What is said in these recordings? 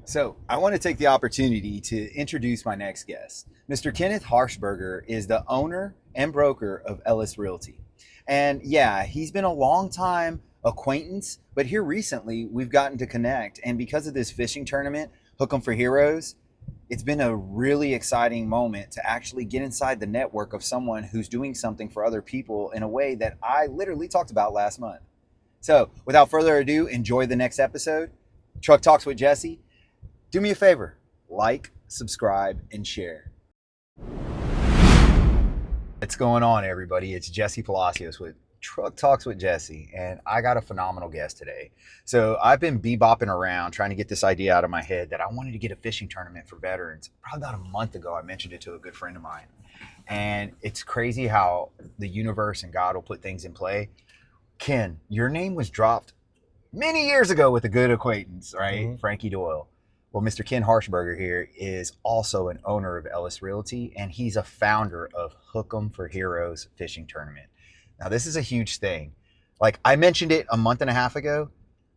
So, I want to take the opportunity to introduce my next guest. Mr. Kenneth Harshbarger is the owner and broker of Ellis Realty. And yeah, he's been a long time acquaintance, but here recently we've gotten to connect. And because of this fishing tournament, Hook 'em for Heroes, it's been a really exciting moment to actually get inside the network of someone who's doing something for other people in a way that I literally talked about last month. So, without further ado, enjoy the next episode. Truck Talks with Jesse. Do me a favor, like, subscribe, and share. What's going on, everybody? It's Jesse Palacios with Truck Talks with Jesse, and I got a phenomenal guest today. So I've been bebopping around trying to get this idea out of my head that I wanted to get a fishing tournament for veterans. Probably about a month ago, I mentioned it to a good friend of mine. And it's crazy how the universe and God will put things in play. Ken, your name was dropped many years ago with a good acquaintance, right? Mm-hmm. Frankie Doyle. Well, Mr. Ken Harshbarger here is also an owner of Ellis Realty, and he's a founder of Hook 'em for Heroes fishing tournament. Now, this is a huge thing. Like I mentioned it a month and a half ago.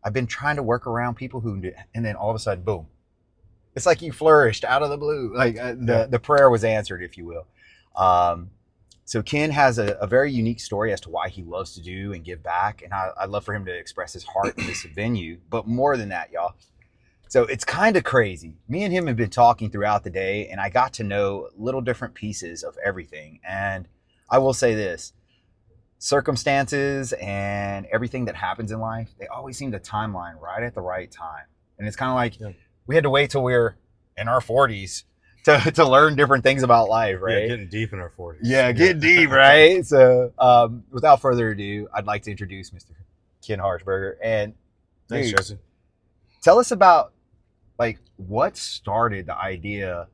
I've been trying to work around people who do, and then all of a sudden, boom. It's like you flourished out of the blue. Like the prayer was answered, if you will. So Ken has a very unique story as to why he loves to do and give back. And I'd love for him to express his heart in this venue. But more than that, y'all. So it's kind of crazy. Me and him have been talking throughout the day, and I got to know little different pieces of everything. And I will say this, circumstances and everything that happens in life, they always seem to timeline right at the right time. And it's kind of like we had to wait till we were in our 40s to learn different things about life, right? Yeah, getting deep in our 40s. Yeah, getting deep, right? So without further ado, I'd like to introduce Mr. Ken Harshbarger. And thanks, Jesse. Tell us about like what started the idea.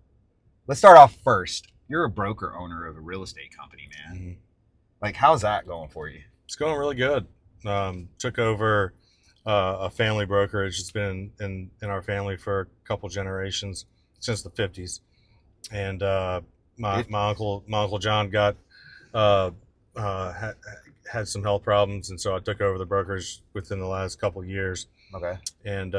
Let's start off first. You're a broker owner of a real estate company, man. Mm-hmm. Like, how's that going for you? It's going really good. Took over a family brokerage. It's been in our family for a couple generations since the 50s. And my uncle John got had some health problems, and so I took over the brokerage within the last couple of years. Okay. And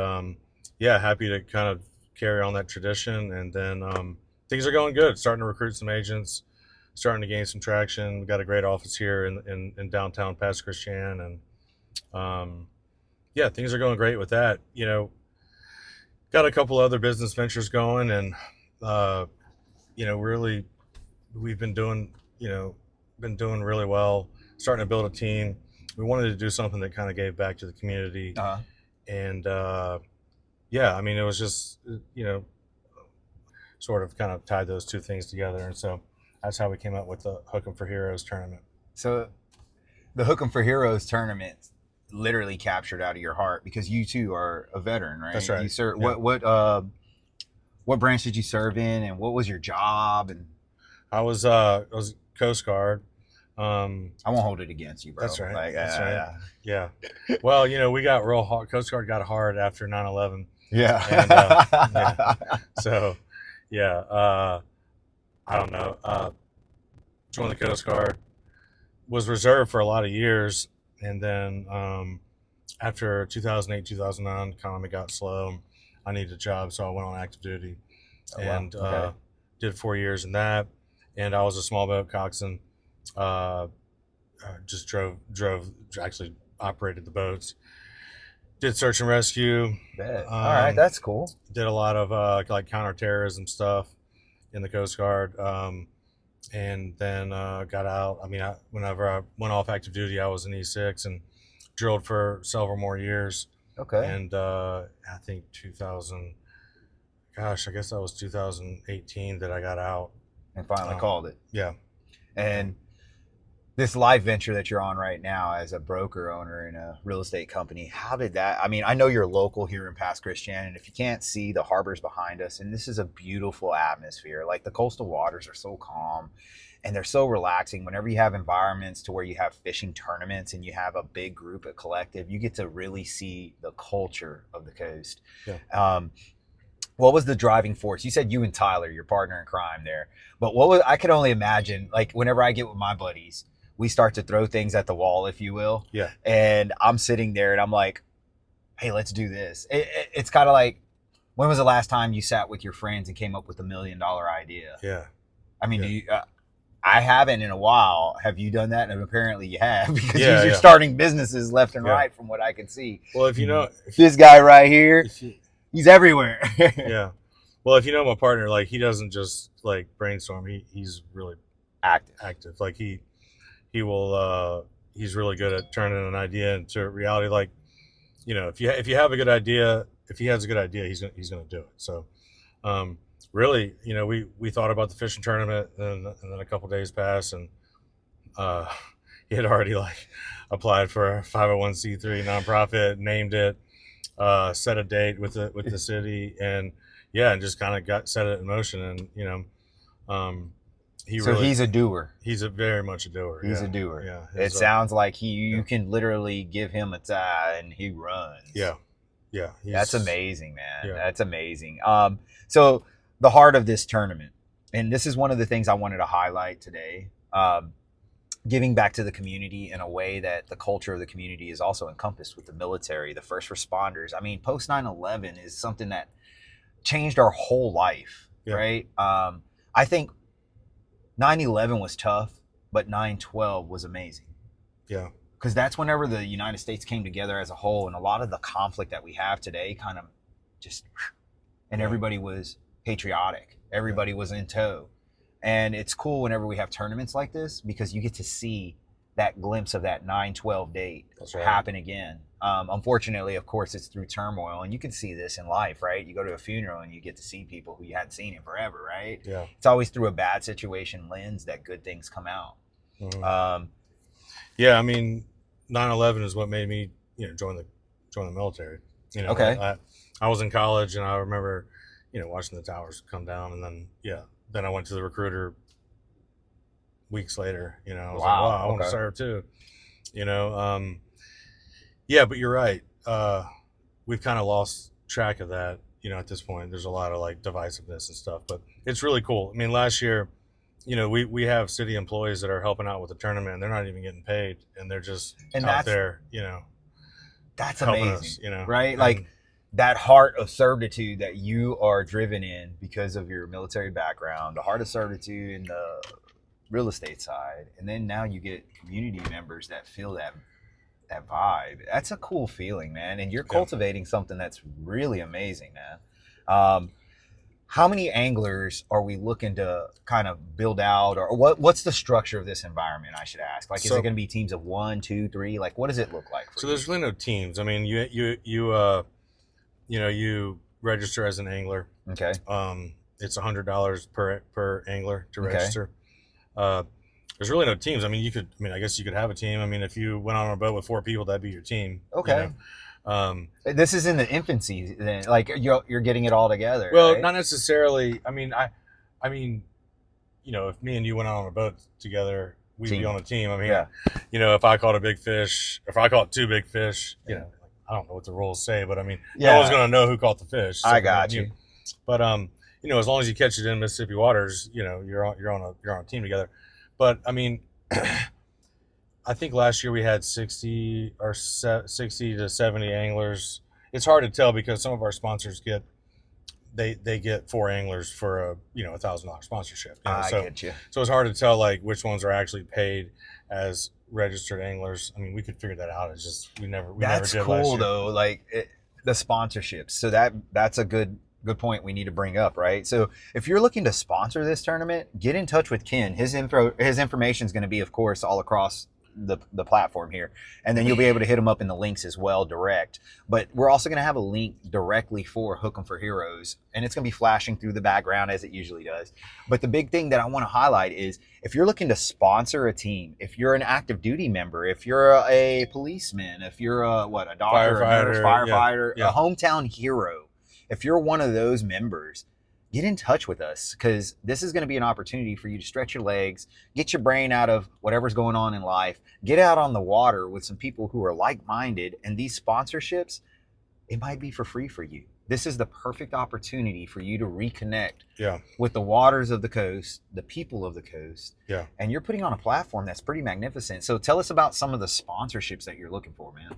happy to kind of carry on that tradition. And then things are going good. Starting to recruit some agents, starting to gain some traction. We've got a great office here in downtown Pass Christian. And things are going great with that. You know, got a couple other business ventures going, and really we've been doing really well, starting to build a team. We wanted to do something that kind of gave back to the community. And it was just, sort of kind of tied those two things together. And so that's how we came up with the Hook 'em for Heroes tournament. So the Hook 'em for Heroes tournament literally captured out of your heart because you too are a veteran, right? That's right. You serve, what branch did you serve in, and what was your job? And I was Coast Guard. I won't hold it against you, bro. That's right. Like, that's right. Yeah. Well, we got real hard. Coast Guard got hard after 9/11. Yeah. And, So, I don't know. Joined the Coast Guard. Was reserved for a lot of years, and then after 2008, 2009, economy got slow. I needed a job, so I went on active duty, and did 4 years in that. And I was a small boat coxswain. Just drove, actually operated the boats. Did search and rescue. All right, that's cool. Did a lot of like counterterrorism stuff in the Coast Guard, and then got out. Whenever I went off active duty, I was in E6 and drilled for several more years. Okay. And I think I guess that was 2018 that I got out. And finally called it. Yeah. And this live venture that you're on right now as a broker owner in a real estate company, how did that, I know you're local here in Pass Christian, and if you can't see, the harbor's behind us, and this is a beautiful atmosphere. Like, the coastal waters are so calm and they're so relaxing. Whenever you have environments to where you have fishing tournaments and you have a big group, a collective, you get to really see the culture of the coast. Yeah. What was the driving force? You said you and Tyler, your partner in crime there, but I could only imagine, like, whenever I get with my buddies, we start to throw things at the wall, if you will. Yeah. And I'm sitting there and I'm like, hey, let's do this. It's kind of like, When was the last time you sat with your friends and came up with $1 million idea? Yeah. I mean, Yeah. do you, I haven't in a while. Have you done that? And apparently you have, because Yeah, you're yeah. starting businesses left and Yeah. right from what I can see. Well, if you know, This guy right here, if you, he's everywhere. yeah. Well, if you know my partner, like he doesn't just like brainstorm. He's really active. Like he will. He's really good at turning an idea into reality. Like, you know, if you have a good idea, if he has a good idea, he's gonna do it. So, really, you know, we thought about the fishing tournament, and then a couple days passed, and he had already like applied for a 501c3 nonprofit, named it, set a date with the city, and yeah, and just kind of set it in motion. And you know, He's a doer. He's very much a doer. He's yeah. a doer. Yeah, it sounds like you can literally give him a tie and he runs. Yeah, that's amazing, man. Yeah. That's amazing. So the heart of this tournament, and this is one of the things I wanted to highlight today. Giving back to the community in a way that the culture of the community is also encompassed with the military, the first responders. I mean, post 9/11 is something that changed our whole life, right? I think 9/11 was tough, but 9/12 was amazing. Yeah. Because that's whenever the United States came together as a whole, and a lot of the conflict that we have today kind of just, and everybody was patriotic. Everybody was in tow. And it's cool whenever we have tournaments like this, because you get to see that glimpse of that 9/12 date happen again. Unfortunately, of course, it's through turmoil, and you can see this in life, right? You go to a funeral and you get to see people who you hadn't seen in forever, right? Yeah. It's always through a bad situation lens that good things come out. Mm-hmm. Yeah, I mean, 9/11 is what made me, you know, join the military. You know, okay. I was in college, and I remember, you know, watching the towers come down, and then I went to the recruiter weeks later. You know, I was like, wow, I want to serve too. You know, yeah, but you're right. We've kind of lost track of that. You know, at this point, there's a lot of like divisiveness and stuff, but it's really cool. I mean, last year, you know, we have city employees that are helping out with the tournament, and they're not even getting paid, and they're just out there, you know. That's amazing, us, you know, right? Like that heart of servitude that you are driven in because of your military background, the heart of servitude in the real estate side, and then now you get community members that feel that vibe. That's a cool feeling, man. And you're cultivating something that's really amazing, man. How many anglers are we looking to kind of build out, or what's the structure of this environment, I should ask? Like, is it going to be teams of 1, 2, 3? Like, what does it look like for you? There's really no teams. I mean, you know, you register as an angler. Okay. It's $100 per angler to register. There's really no teams. I mean, I guess you could have a team. I mean, if you went on a boat with 4 people, that'd be your team. Okay. You know? This is in the infancy, then. Like you're getting it all together. Well, right? Not necessarily. I mean, you know, if me and you went on a boat together, we'd be on a team. I mean, you know, if I caught a big fish, if I caught 2 big fish, you know, I don't know what the rules say, but I mean, no one's going to know who caught the fish. I got you. But you know, as long as you catch it in Mississippi waters, you know, you're on a team together. But I mean, I think last year we had 60 to 70 anglers. It's hard to tell because some of our sponsors get 4 anglers for a $1,000 sponsorship. You know? I get you. So it's hard to tell like which ones are actually paid as registered anglers. I mean, we could figure that out. It's just we never did last year. That's cool though. Like the sponsorships. So that's a good point we need to bring up, right? So if you're looking to sponsor this tournament, get in touch with Ken. His information is going to be, of course, all across the platform here, and then you'll be able to hit him up in the links as well, direct. But we're also going to have a link directly for Hook 'em for Heroes, and it's going to be flashing through the background as it usually does. But the big thing that I want to highlight is if you're looking to sponsor a team, if you're an active duty member, if you're a policeman, if you're a doctor, firefighter, a hometown hero, if you're one of those members, get in touch with us, because this is going to be an opportunity for you to stretch your legs, get your brain out of whatever's going on in life, get out on the water with some people who are like-minded, and these sponsorships, it might be for free for you. This is the perfect opportunity for you to reconnect with the waters of the coast, the people of the coast, and you're putting on a platform that's pretty magnificent. So tell us about some of the sponsorships that you're looking for, man.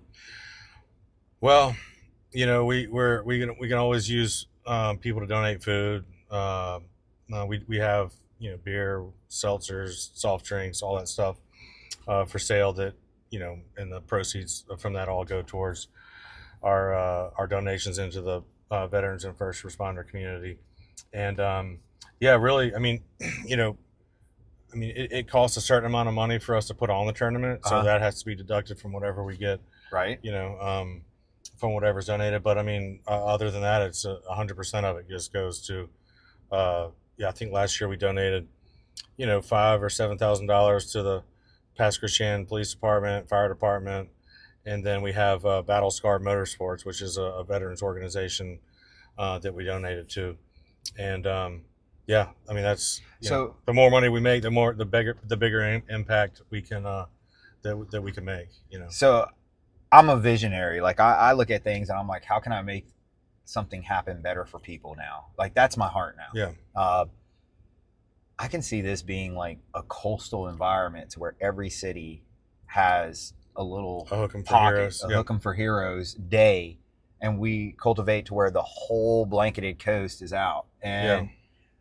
Well, you know, we can always use people to donate food. We have beer, seltzers, soft drinks, all that stuff for sale. That and the proceeds from that all go towards our donations into the veterans and first responder community. And yeah, really, I mean, it costs a certain amount of money for us to put on the tournament, so that has to be deducted from whatever we get, right? From whatever's donated. But I mean, other than that, it's 100% of it just goes to. I think last year we donated, $5,000 or $7,000 to the Pass Christian Police Department, Fire Department, and then we have Battle Scarred Motorsports, which is a veterans organization that we donated to, and yeah, I mean that's the more money we make, the bigger impact we can that we can make. So I'm a visionary. Like I look at things and I'm like, how can I make something happen better for people now? Like that's my heart now. Yeah. I can see this being like a coastal environment to where every city has a little Hook 'em for pocket, Heroes. a Hook 'em for Heroes day, and we cultivate to where the whole blanketed coast is out. And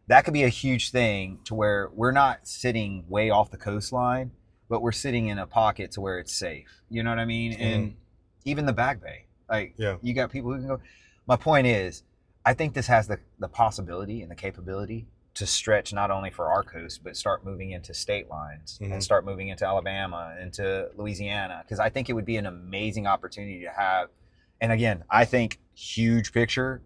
that could be a huge thing to where we're not sitting way off the coastline, but we're sitting in a pocket to where it's safe. You know what I mean? Mm-hmm. And even the Back Bay, like you got people who can go. My point is, I think this has the possibility and the capability to stretch not only for our coast, but start moving into state lines and start moving into Alabama, into Louisiana. Because I think it would be an amazing opportunity to have. And again, I think huge picture,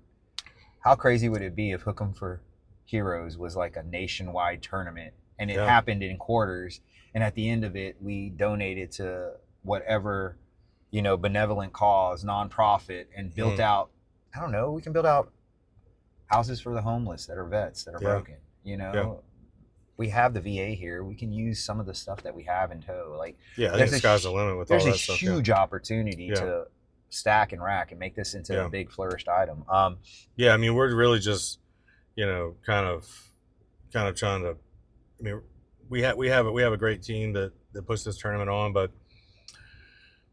how crazy would it be if Hook 'em for Heroes was like a nationwide tournament and it happened in quarters, and at the end of it, we donated to whatever, benevolent cause, nonprofit, and built out, I don't know, we can build out houses for the homeless that are vets that are broken. We have the VA here. We can use some of the stuff that we have in tow. Like, I think the sky's the limit with all that stuff. There's a huge opportunity to stack and rack and make this into a big flourished item. I mean, we're really just, kind of trying to. I mean, we have a great team that puts this tournament on, but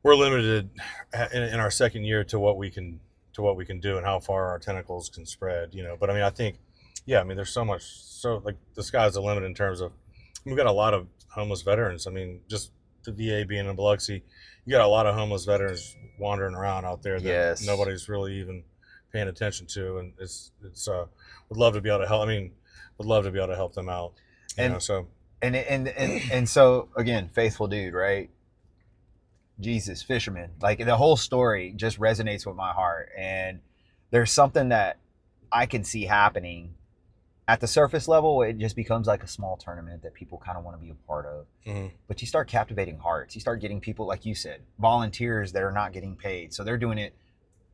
we're limited in our second year to what we can do and how far our tentacles can spread. But I mean, I think, there's so much. So like the sky's the limit in terms of we've got a lot of homeless veterans. I mean, just the VA being in Biloxi, you got a lot of homeless veterans wandering around out there that nobody's really even paying attention to, and it's would love to be able to help. I mean, would love to be able to help them out. And so again, faithful dude, right? Jesus, fisherman, like the whole story just resonates with my heart, and there's something that I can see happening. At the surface level, it just becomes like a small tournament that people kind of want to be a part of. But you start captivating hearts. You start getting people, like you said, volunteers that are not getting paid. So they're doing it.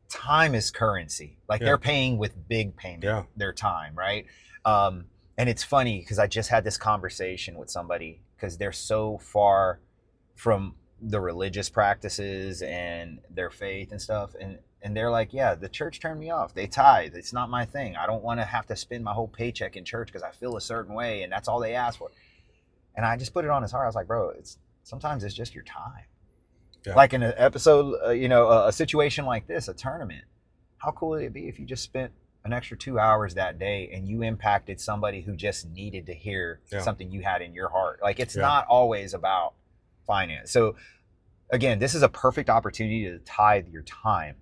Time is currency. Like they're paying with big payment, their time, right? And it's funny because I just had this conversation with somebody because they're so far from the religious practices and their faith and stuff. And they're like, the church turned me off. They tithe. It's not my thing. I don't want to have to spend my whole paycheck in church because I feel a certain way, and that's all they ask for. And I just put it on his heart. I was like, bro, sometimes it's just your time. Like in an episode, a situation like this, a tournament, how cool would it be if you just spent an extra 2 hours that day and you impacted somebody who just needed to hear something you had in your heart? Like it's not always about finance. So again, this is a perfect opportunity to tithe your time.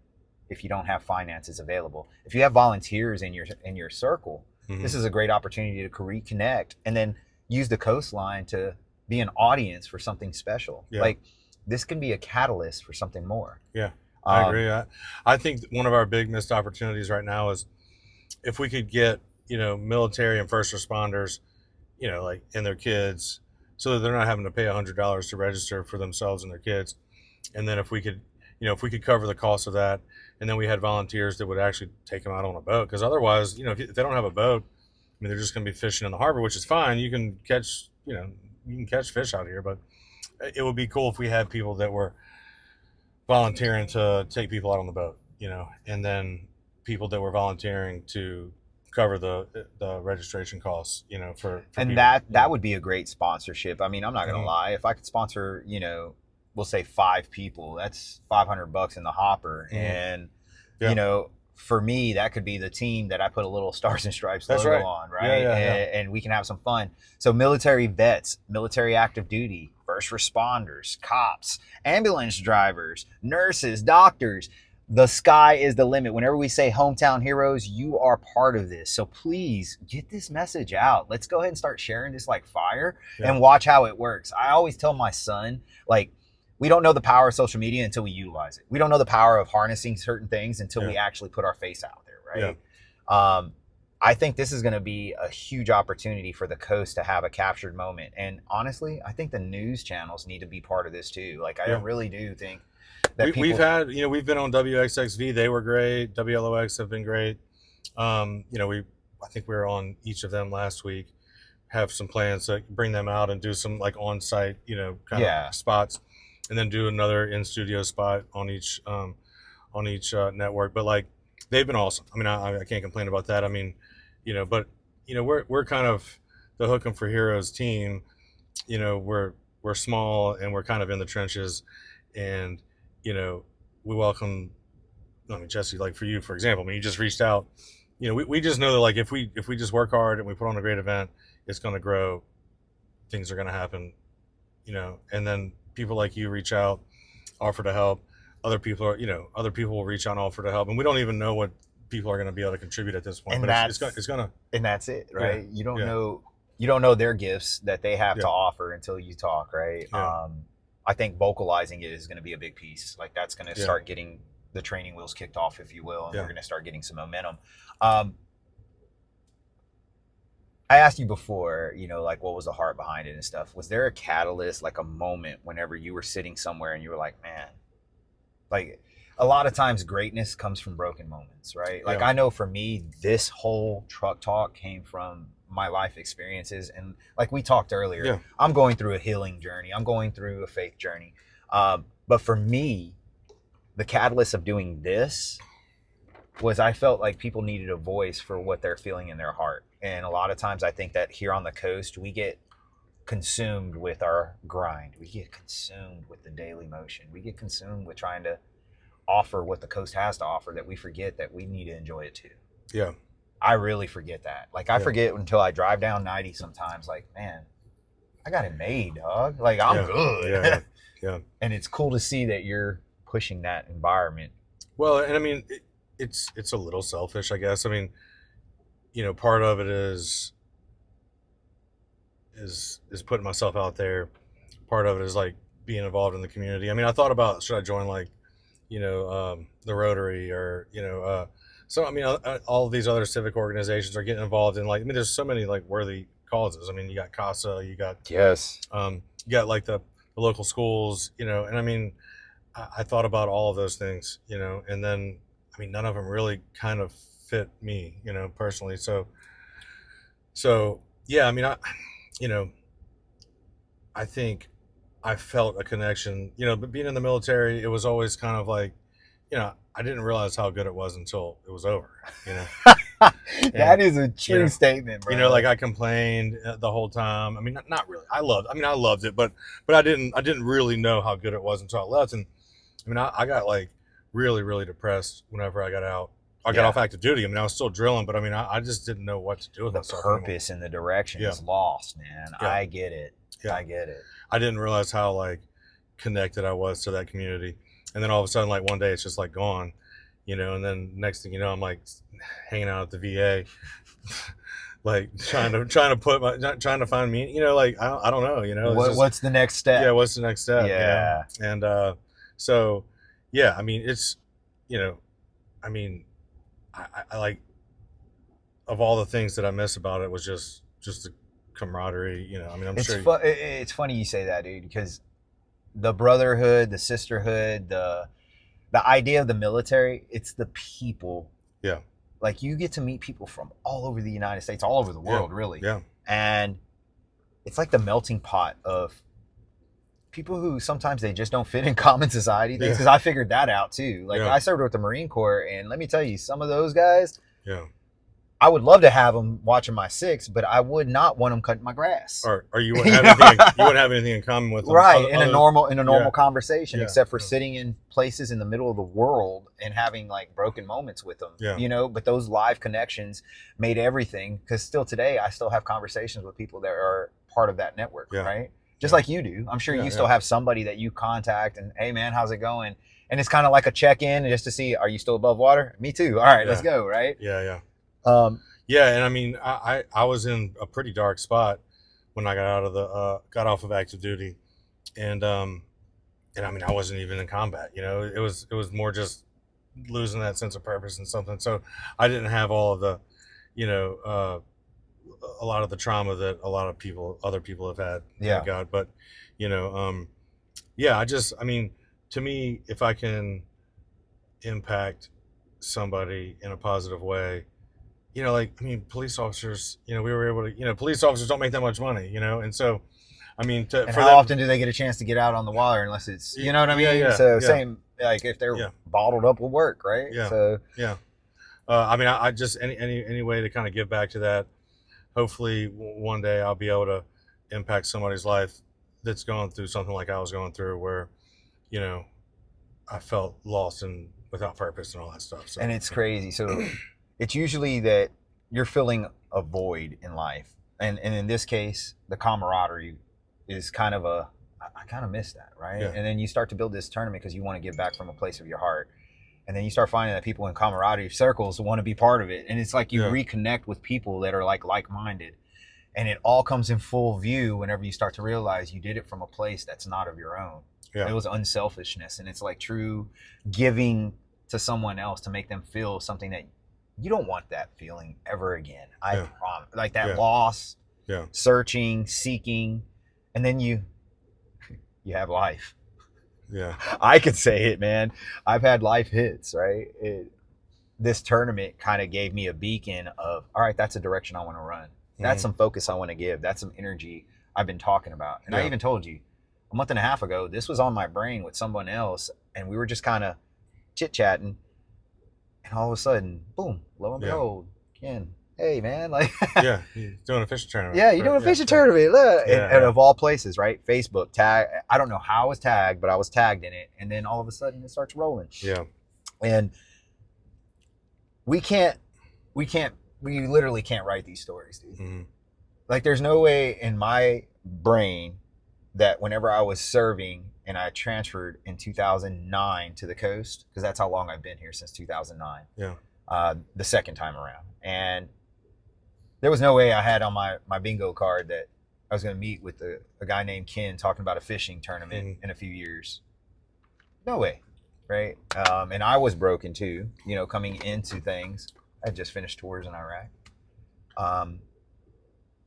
If you don't have finances available, if you have volunteers in your circle, this is a great opportunity to reconnect and then use the coastline to be an audience for something special. Like this can be a catalyst for something more. I agree. I think one of our big missed opportunities right now is if we could get military and first responders, like and their kids, so that they're not having to pay $100 to register for themselves and their kids, and then if we could cover the cost of that. And then we had volunteers that would actually take them out on a boat. Because otherwise, if they don't have a boat, I mean, they're just going to be fishing in the harbor, which is fine. You can catch, fish out here. But it would be cool if we had people that were volunteering to take people out on the boat, and then people that were volunteering to cover the registration costs, for and people. That would be a great sponsorship. I mean, I'm not going to lie. If I could sponsor, we'll say 5 people, that's $500 in the hopper. And, for me, that could be the team that I put a little Stars and Stripes That's logo right. on, right? Yeah. And we can have some fun. So military vets, military active duty, first responders, cops, ambulance drivers, nurses, doctors. The sky is the limit. Whenever we say hometown heroes, you are part of this. So please get this message out. Let's go ahead and start sharing this like fire and watch how it works. I always tell my son, like, we don't know the power of social media until we utilize it. We don't know the power of harnessing certain things until we actually put our face out there, right? I think this is going to be a huge opportunity for the coast to have a captured moment. And honestly, I think the news channels need to be part of this too. Like, I really do think that we've had, we've been on WXXV. They were great. WLOX have been great. I think we were on each of them last week. Have some plans to bring them out and do some like on-site, kind of spots. And then do another in-studio spot on each network. But like, they've been awesome. I mean, I can't complain about that. I mean, we're kind of the Hook 'em for Heroes team. We're small and we're kind of in the trenches, and we welcome. I mean, Jesse, like for you, for example, I mean, you just reached out. We just know that like if we just work hard and we put on a great event, it's going to grow. Things are going to happen. And then people like you reach out, offer to help. Other people will reach out and offer to help, and we don't even know what people are going to be able to contribute at this point. And but it's gonna, and that's it, right? You don't know their gifts that they have to offer until you talk, right? I think vocalizing it is going to be a big piece. Like, that's going to start getting the training wheels kicked off, if you will, and we're going to start getting some momentum. I asked you before, like, what was the heart behind it and stuff. Was there a catalyst, like a moment whenever you were sitting somewhere and you were like, man, like, a lot of times greatness comes from broken moments, right? Like, I know for me, this whole truck talk came from my life experiences. And like we talked earlier, I'm going through a healing journey. I'm going through a faith journey. But for me, the catalyst of doing this was I felt like people needed a voice for what they're feeling in their heart. And a lot of times I think that here on the coast, we get consumed with our grind. We get consumed with the daily motion. We get consumed with trying to offer what the coast has to offer, that we forget that we need to enjoy it too. Yeah. I really forget that. Like, I forget until I drive down 90 sometimes, like, man, I got it made, dog. Like, I'm good. Yeah. And it's cool to see that you're pushing that environment. Well, and I mean, it's a little selfish, I guess. I mean, part of it is putting myself out there. Part of it is like being involved in the community. I mean, I thought about, should I join like, the Rotary or, so, I mean, all of these other civic organizations are getting involved in, like, I mean, there's so many like worthy causes. I mean, you got CASA, you got, you got like the local schools, and I mean, I thought about all of those things, and then, I mean, none of them really kind of fit me, personally. So yeah, I mean, I think I felt a connection, but being in the military, it was always kind of like, I didn't realize how good it was until it was over, That is a true statement, bro. Like, I complained the whole time. I mean, not really. I loved it, but I didn't really know how good it was until I left. And I mean, I got like really, really depressed whenever I got out. I got off active duty. I mean, I was still drilling, but I mean, I just didn't know what to do with myself. The purpose and the direction is lost, man. I get it. I get it. I didn't realize how like connected I was to that community. And then all of a sudden, like one day it's just like gone, and then next thing you know, I'm like hanging out at the VA, like trying to find me, like, I don't know, what's the next step? Yeah. What's the next step? Yeah. And, so, yeah, I mean, it's, I mean, I like, of all the things that I miss about it was just the camaraderie, I mean, it's funny you say that, dude, because the brotherhood, the sisterhood, the idea of the military, it's the people. Yeah. Like, you get to meet people from all over the United States, all over the world, really. Yeah. And it's like the melting pot of people who sometimes they just don't fit in common society things, because I figured that out too. Like, I served with the Marine Corps, and let me tell you, some of those guys, I would love to have them watching my six, but I would not want them cutting my grass. Or you wouldn't have anything. You wouldn't have anything in common with them, Right, in a normal conversation, Yeah, except for yeah. sitting in places in the middle of the world and having like broken moments with them. Yeah. You know, but those live connections made everything. Because still today, I still have conversations with people that are part of that network, Yeah. right? Just Yeah. like you do. I'm sure Yeah, you still yeah. have somebody that you contact and, hey man, how's it going? And it's kind of like a check-in just to see, are you still above water? Me too. All right, let's go, right? Yeah. Um, Yeah, and I mean, I was in a pretty dark spot when I got off of active duty, and I mean, I wasn't even in combat. You know, it was more just losing that sense of purpose and something. So I didn't have all of the, you know, a lot of the trauma that a lot of other people have had. Yeah. Thank God. But you know, yeah, I mean, to me, if I can impact somebody in a positive way. You know, like, I mean, police officers, you know, we were able to, you know, police officers don't make that much money, you know, and so, I mean, and how often do they get a chance to get out on the water unless it's, you know what I mean? Yeah, so yeah. same, like if they're bottled up with work, right? Yeah. So yeah. I mean, I just, any way to kind of give back to that. Hopefully one day I'll be able to impact somebody's life that's going through something like I was going through, where, you know, I felt lost and without purpose and all that stuff. So, and it's crazy. So it's usually that you're filling a void in life. And in this case, the camaraderie is kind of I kind of miss that, right? Yeah. And then you start to build this tournament because you want to give back from a place of your heart. And then you start finding that people in camaraderie circles want to be part of it. And it's like you reconnect with people that are like-minded. And it all comes in full view whenever you start to realize you did it from a place that's not of your own. Yeah. It was unselfishness. And it's like true giving to someone else to make them feel something that you don't want that feeling ever again. I promise. Like that loss, searching, seeking, and then you have life. Yeah. I could say it, man. I've had life hits, right? This tournament kind of gave me a beacon of, all right, that's a direction I want to run. That's some focus I want to give. That's some energy I've been talking about. And I even told you a month and a half ago, this was on my brain with someone else, and we were just kind of chit-chatting. And all of a sudden, boom, lo and behold, Ken, hey, man. Like, you're doing a fishing tournament. Yeah, you're doing a fishing tournament. Look. And of all places, right? Facebook, tag. I don't know how I was tagged, but I was tagged in it. And then all of a sudden, it starts rolling. Yeah. And we literally can't write these stories, dude. Mm-hmm. Like, there's no way in my brain that whenever I was serving and I transferred in 2009 to the coast, because that's how long I've been here, since 2009. Yeah. The second time around. And there was no way I had on my bingo card that I was going to meet with a guy named Ken talking about a fishing tournament in a few years. No way, right? And I was broken too, you know, coming into things. I just finished tours in Iraq.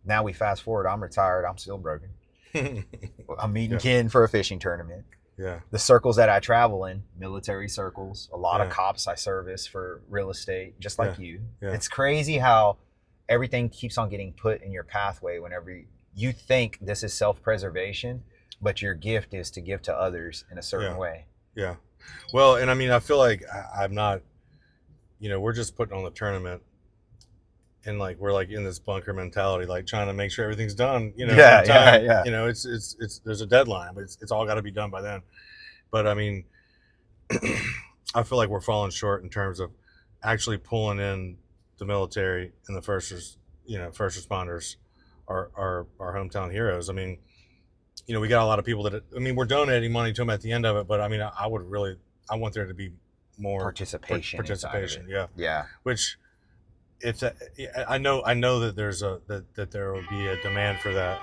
Now we fast forward. I'm retired. I'm still broken. I'm meeting Ken for a fishing tournament. Yeah. The circles that I travel in, military circles, a lot of cops I service for real estate, just like you. Yeah. It's crazy how everything keeps on getting put in your pathway whenever you think this is self-preservation, but your gift is to give to others in a certain way. Yeah. Well, and I mean, I feel like I'm not, you know, we're just putting on the tournament. And like we're like in this bunker mentality, like trying to make sure everything's done, you know. Yeah. You know, it's there's a deadline, but it's all got to be done by then. But I mean, I feel like we're falling short in terms of actually pulling in the military and the first responders, our hometown heroes. I mean, you know, we got a lot of people that, I mean, we're donating money to them at the end of it, but I mean, I want there to be more participation. Yeah. Which, I know that that there will be a demand for that.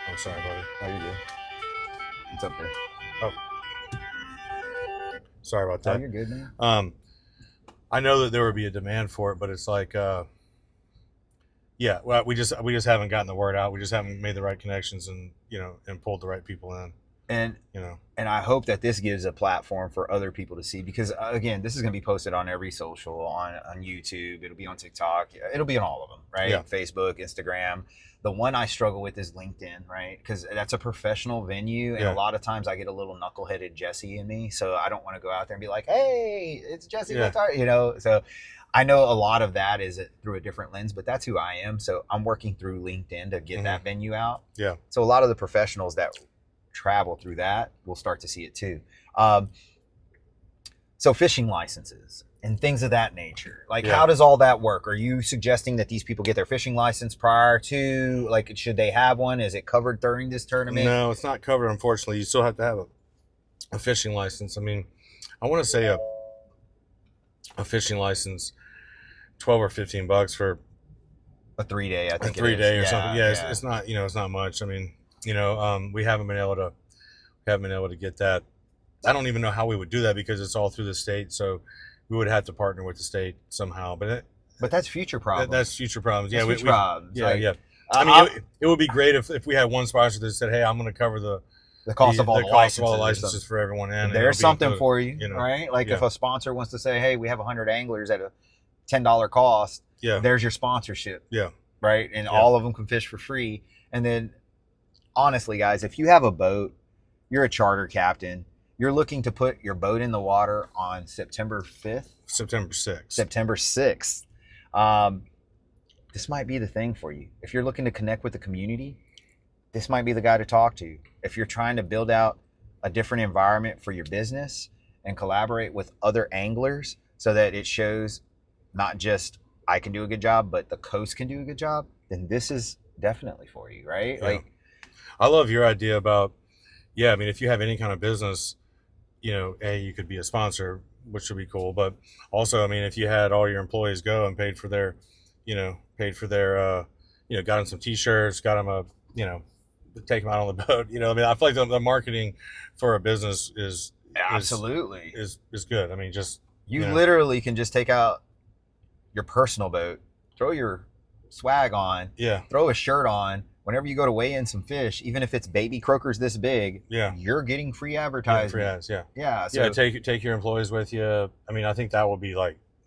I'm sorry, buddy. Oh, you're good. It's up there. Oh, sorry about that. Oh, you're good, man. I know that there would be a demand for it, but it's like, well, we just haven't gotten the word out. We just haven't made the right connections and pulled the right people in. And I hope that this gives a platform for other people to see, because again, this is going to be posted on every social, on YouTube. It'll be on TikTok. It'll be on all of them, right? Yeah. Facebook, Instagram. The one I struggle with is LinkedIn, right? Because that's a professional venue, and a lot of times I get a little knuckleheaded Jesse in me, so I don't want to go out there and be like, "Hey, it's Jesse," so I know a lot of that is through a different lens, but that's who I am. So I'm working through LinkedIn to get that venue out. Yeah. So a lot of the professionals that travel through that will start to see it too. So fishing licenses and things of that nature. Like, how does all that work? Are you suggesting that these people get their fishing license prior to, like, should they have one? Is it covered during this tournament? No, it's not covered, unfortunately. You still have to have a fishing license. I mean, I want to say a fishing license, $12 or $15 for a 3-day, I think. A 3-day or something. Yeah, it's not, it's not much. I mean, we haven't been able to get that. I don't even know how we would do that because it's all through the state. So we would have to partner with the state somehow. But that's future problems. That's future problems. That's future problems. Yeah, like, yeah. I mean, it would be great if we had one sponsor that said, "Hey, I'm going to cover the cost of all the licenses for everyone." And there's something for you, right? Like if a sponsor wants to say, "Hey, we have 100 anglers at a $10 cost," there's your sponsorship. Yeah. Right, and all of them can fish for free. And then, honestly, guys, if you have a boat, you're a charter captain. You're looking to put your boat in the water on September 5th? September 6th. September 6th. This might be the thing for you. If you're looking to connect with the community, this might be the guy to talk to. If you're trying to build out a different environment for your business and collaborate with other anglers so that it shows not just I can do a good job, but the coast can do a good job, then this is definitely for you, right? Yeah. Like, I love your idea about, I mean, if you have any kind of business, you could be a sponsor, which would be cool. But also, I mean, if you had all your employees go and paid for their, got them some T-shirts, got them take them out on the boat. I mean, I feel like the marketing for a business is absolutely is good. I mean, just you literally can just take out your personal boat, throw your swag on, throw a shirt on. Whenever you go to weigh in some fish, even if it's baby croakers this big, you're getting free advertising. Free ads, So, take your employees with you. I mean, I think that will be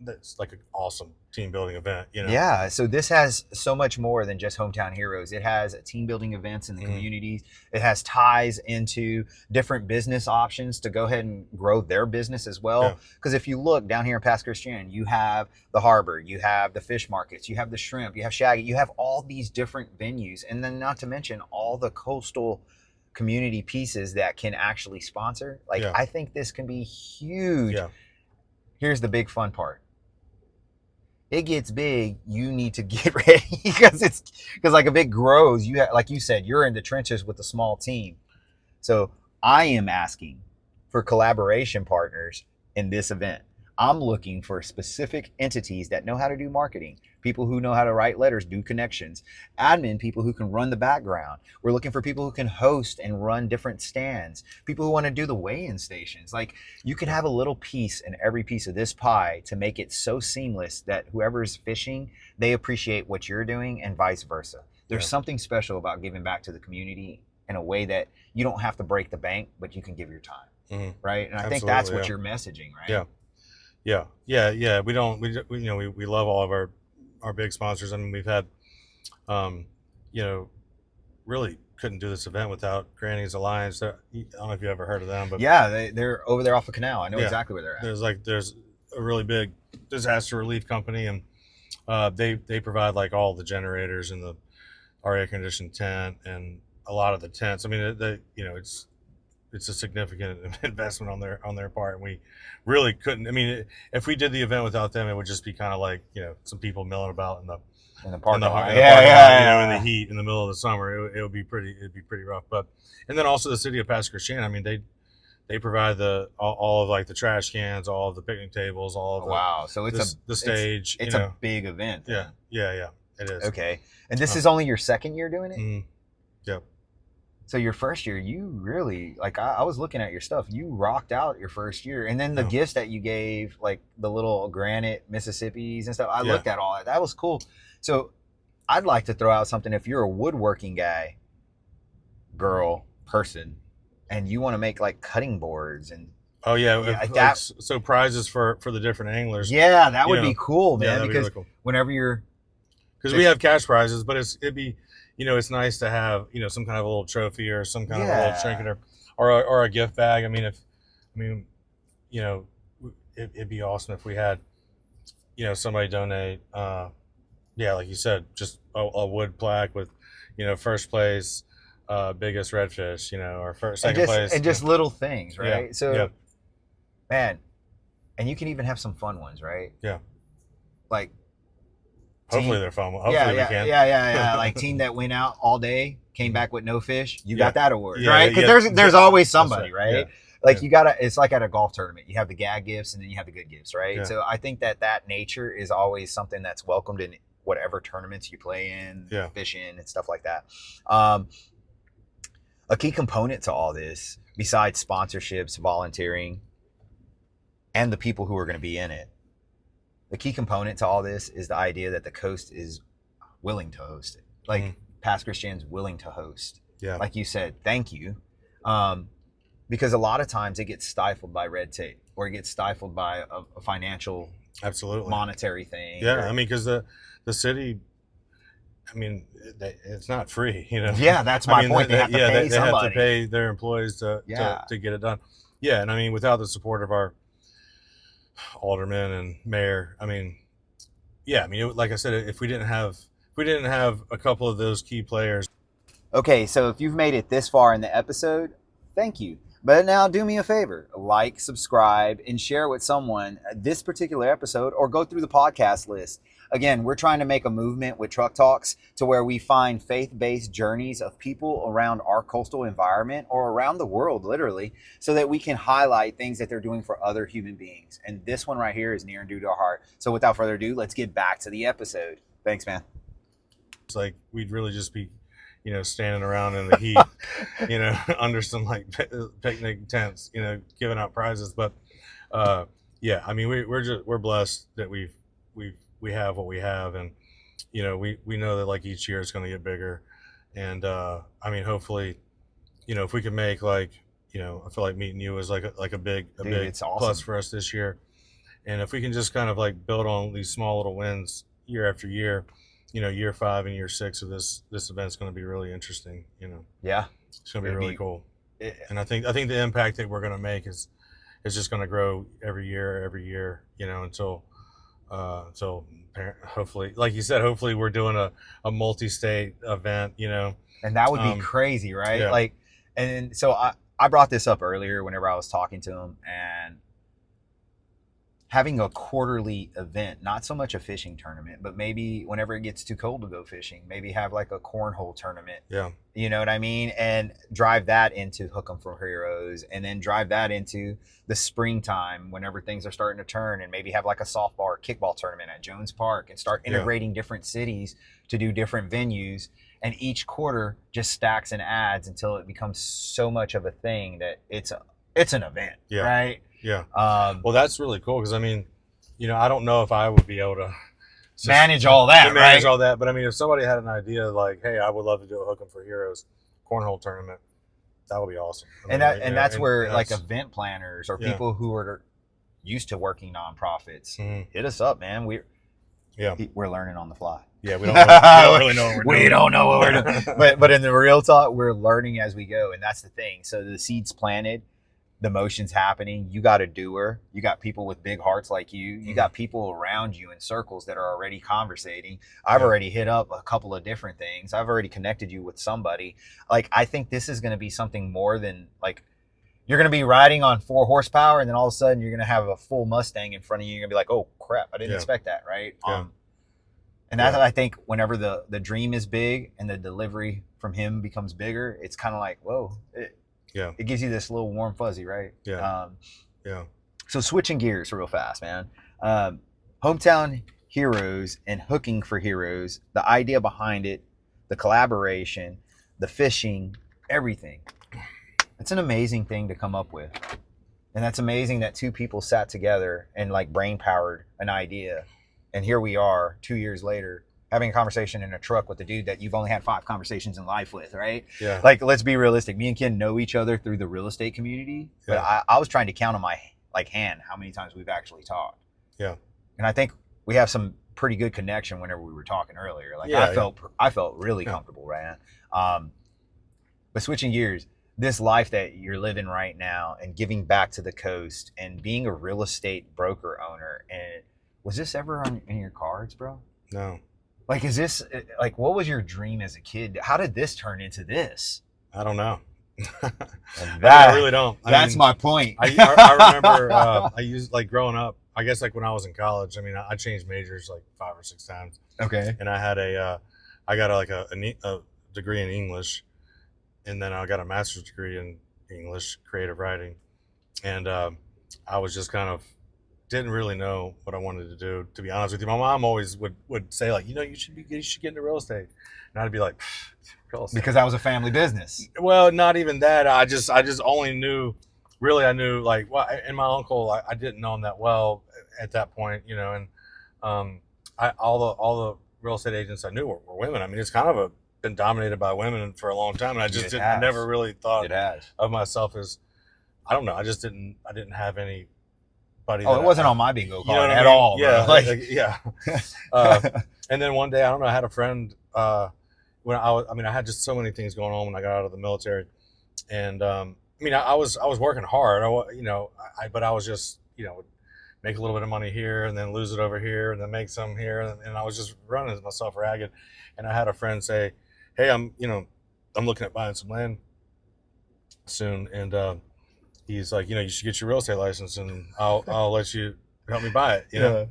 that's like an awesome team building event. Yeah. So this has so much more than just Hometown Heroes. It has team building events in the communities. It has ties into different business options to go ahead and grow their business as well. Because if you look down here in Pass Christian, you have the harbor, you have the fish markets, you have the shrimp, you have Shaggy, you have all these different venues. And then not to mention all the coastal community pieces that can actually sponsor. I think this can be huge. Here's the big fun part. It gets big, you need to get ready because like if it grows, like you said, you're in the trenches with a small team. So I am asking for collaboration partners in this event. I'm looking for specific entities that know how to do marketing, people who know how to write letters, do connections, admin people who can run the background. We're looking for people who can host and run different stands, people who want to do the weigh-in stations. Like, you can have a little piece in every piece of this pie to make it so seamless that whoever's fishing, they appreciate what you're doing and vice versa. There's something special about giving back to the community in a way that you don't have to break the bank, but you can give your time, right? And I think that's what you're messaging, right? Yeah. We love all of our big sponsors. I mean, we've had, really couldn't do this event without Granny's Alliance. I don't know if you ever heard of them, but they're over there off the canal. I know exactly where they're at. There's a really big disaster relief company, and they provide like all the generators and our air conditioned tent and a lot of the tents. I mean, it's a significant investment on their part, and we really couldn't. I mean, if we did the event without them, it would just be kind of like some people milling about in the parking lot, in the heat in the middle of the summer. It'd be pretty rough. But and then also the city of Pass Christian. I mean, they provide all of like the trash cans, all of the picnic tables, all of so it's the stage. It's a big event. Yeah, it is. Okay, and this is only your second year doing it. Mm-hmm. Yep. So your first year, you really, like, I was looking at your stuff. You rocked out your first year. And then the gifts that you gave, like the little granite Mississippis and stuff, I looked at all that. That was cool. So I'd like to throw out something. If you're a woodworking guy, girl, person, and you want to make like cutting boards and so prizes for the different anglers. Yeah, that would be cool, man. Because really cool. Whenever because we have cash prizes, but it'd be it's nice to have some kind of a little trophy or some kind of a little trinket or a gift bag. I mean, it'd be awesome if we had somebody donate, like you said, just a wood plaque with, first place, biggest redfish, or first, second place. And just little things, Yeah. right? So, Yeah. man, and you can even have some fun ones, right? Yeah. Like, Hopefully team, they're fun. Hopefully yeah, we yeah, can. yeah. Like team that went out all day, came back with no fish. You Yeah. got that award, Yeah, right? yeah, Because yeah. there's always That's somebody, right. right? Yeah. Like Yeah. you gotta. It's like at a golf tournament. You have the gag gifts, and then you have the good gifts, right? Yeah. So I think that nature is always something that's welcomed in whatever tournaments you play in, Yeah. fish in, and stuff like that. A key component to all this, besides sponsorships, volunteering, and the people who are going to be in it, the key component to all this is the idea that the coast is willing to host it. Like Past Christian's willing to host. Yeah. Like you said, thank you. Because a lot of times it gets stifled by red tape, or it gets stifled by a financial, absolutely, monetary thing. Yeah. Or, I mean, because the city, I mean, it's not free, Yeah, that's my point. They have to pay somebody. They have to pay their employees to get it done. Yeah, and I mean, without the support of our aldermen and mayor, I mean, like I said, if we didn't have a couple of those key players. Okay, so if you've made it this far in the episode, thank you. But now do me a favor, like, subscribe, and share with someone this particular episode, or go through the podcast list. Again, we're trying to make a movement with Truck Talks to where we find faith-based journeys of people around our coastal environment, or around the world, literally, so that we can highlight things that they're doing for other human beings. And this one right here is near and dear to our heart. So without further ado, let's get back to the episode. Thanks, man. It's like we'd really just be standing around in the heat, under some like picnic tents, giving out prizes. But I mean, we're blessed that we have what we have, and we know that like each year it's going to get bigger. And I mean, hopefully, if we can make I feel like meeting you is like a big it's awesome. Plus for us this year. And if we can just kind of like build on these small little wins year after year, year 5 and year 6 of this event's going to be really interesting. Yeah, it's going to be really cool. And I think the impact that we're going to make is just going to grow every year, until hopefully, like you said, hopefully we're doing a multi-state event, and that would be crazy, right? Yeah. Like, and so I brought this up earlier whenever I was talking to him, and having a quarterly event, not so much a fishing tournament, but maybe whenever it gets too cold to go fishing, maybe have like a cornhole tournament. Yeah. You know what I mean? And drive that into Hook 'em for Heroes, and then drive that into the springtime whenever things are starting to turn, and maybe have like a softball or kickball tournament at Jones Park, and start integrating different cities to do different venues. And each quarter just stacks and adds until it becomes so much of a thing that it's an event, right? Yeah. Well, that's really cool, because I mean, I don't know if I would be able to manage all that, manage all that. But I mean, if somebody had an idea like, hey, I would love to do a Hook 'em for Heroes cornhole tournament, that would be awesome. That's where like event planners or people who are used to working nonprofits hit us up, man. We're learning on the fly. Yeah, we don't really know what we're doing. We don't know what we're doing. But in the real talk, we're learning as we go, and that's the thing. So the seed's planted, the motion's happening. You got a doer. You got people with big hearts like you. You got people around you in circles that are already conversating. I've already hit up a couple of different things. I've already connected you with somebody. Like, I think this is going to be something more than like, you're going to be riding on 4 horsepower, and then all of a sudden you're going to have a full Mustang in front of you. You're going to be like, oh crap, I didn't expect that, right? And that's, I think, whenever the dream is big and the delivery from him becomes bigger, it's kind of like, whoa, it gives you this little warm fuzzy, right? So switching gears real fast, man. Hometown Heroes and Hooking for Heroes, the idea behind it, the collaboration, the fishing, everything. It's an amazing thing to come up with. And that's amazing that 2 people sat together and like brain powered an idea. And here we are 2 years later having a conversation in a truck with a dude that you've only had 5 conversations in life with, right? Yeah. Like, let's be realistic. Me and Ken know each other through the real estate community, but I was trying to count on my hand how many times we've actually talked. Yeah. And I think we have some pretty good connection whenever we were talking earlier. Like, I felt really comfortable, right? But switching gears, this life that you're living right now and giving back to the coast and being a real estate broker owner and Was this ever in your cards, bro? No, Like, is this like what was your dream as a kid? How did this turn into this? I don't know. That I really don't. That's my point. I remember I used like growing up. I guess like when I was in college. I mean, I changed majors like 5 or 6 times, Okay. and I had I got a degree in English, and then I got a master's degree in English creative writing, and I was just kind of didn't really know what I wanted to do. To be honest with you, my mom always would say like, you should get into real estate, and I'd be like, real estate. Because that was a family business. Well, not even that. I just only knew, really, I knew like, well, and my uncle, I didn't know him that well at that point, and all the real estate agents I knew were women. I mean, it's kind of been dominated by women for a long time, and I just never really thought of myself as, I don't know, I didn't have anybody. Oh, it wasn't on my bingo card at I mean? all. Yeah, bro. yeah. And then one day, I don't know, I had a friend. When I had just so many things going on when I got out of the military, and I was working hard. But I was just would make a little bit of money here and then lose it over here and then make some here, and I was just running myself ragged. And I had a friend say, "Hey, I'm looking at buying some land soon," and he's like, "You should get your real estate license, and I'll let you help me buy it." Yeah.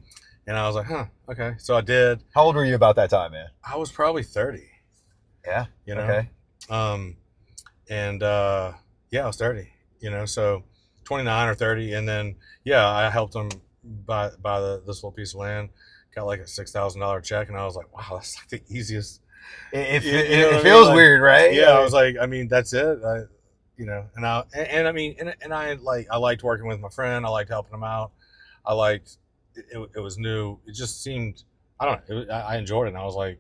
And I was like, "Huh, okay." So I did. How old were you about that time, man? I was probably 30. Yeah. Okay. Yeah, I was 30, so 29 or 30. And then, yeah, I helped him buy this little piece of land, got like a $6,000 check. And I was like, wow, that's like the easiest. It feels weird, right? Yeah. I was like, I mean, that's it. I liked working with my friend. I liked helping him out. I liked, it was new. It just seemed, I don't know. I enjoyed it. And I was like,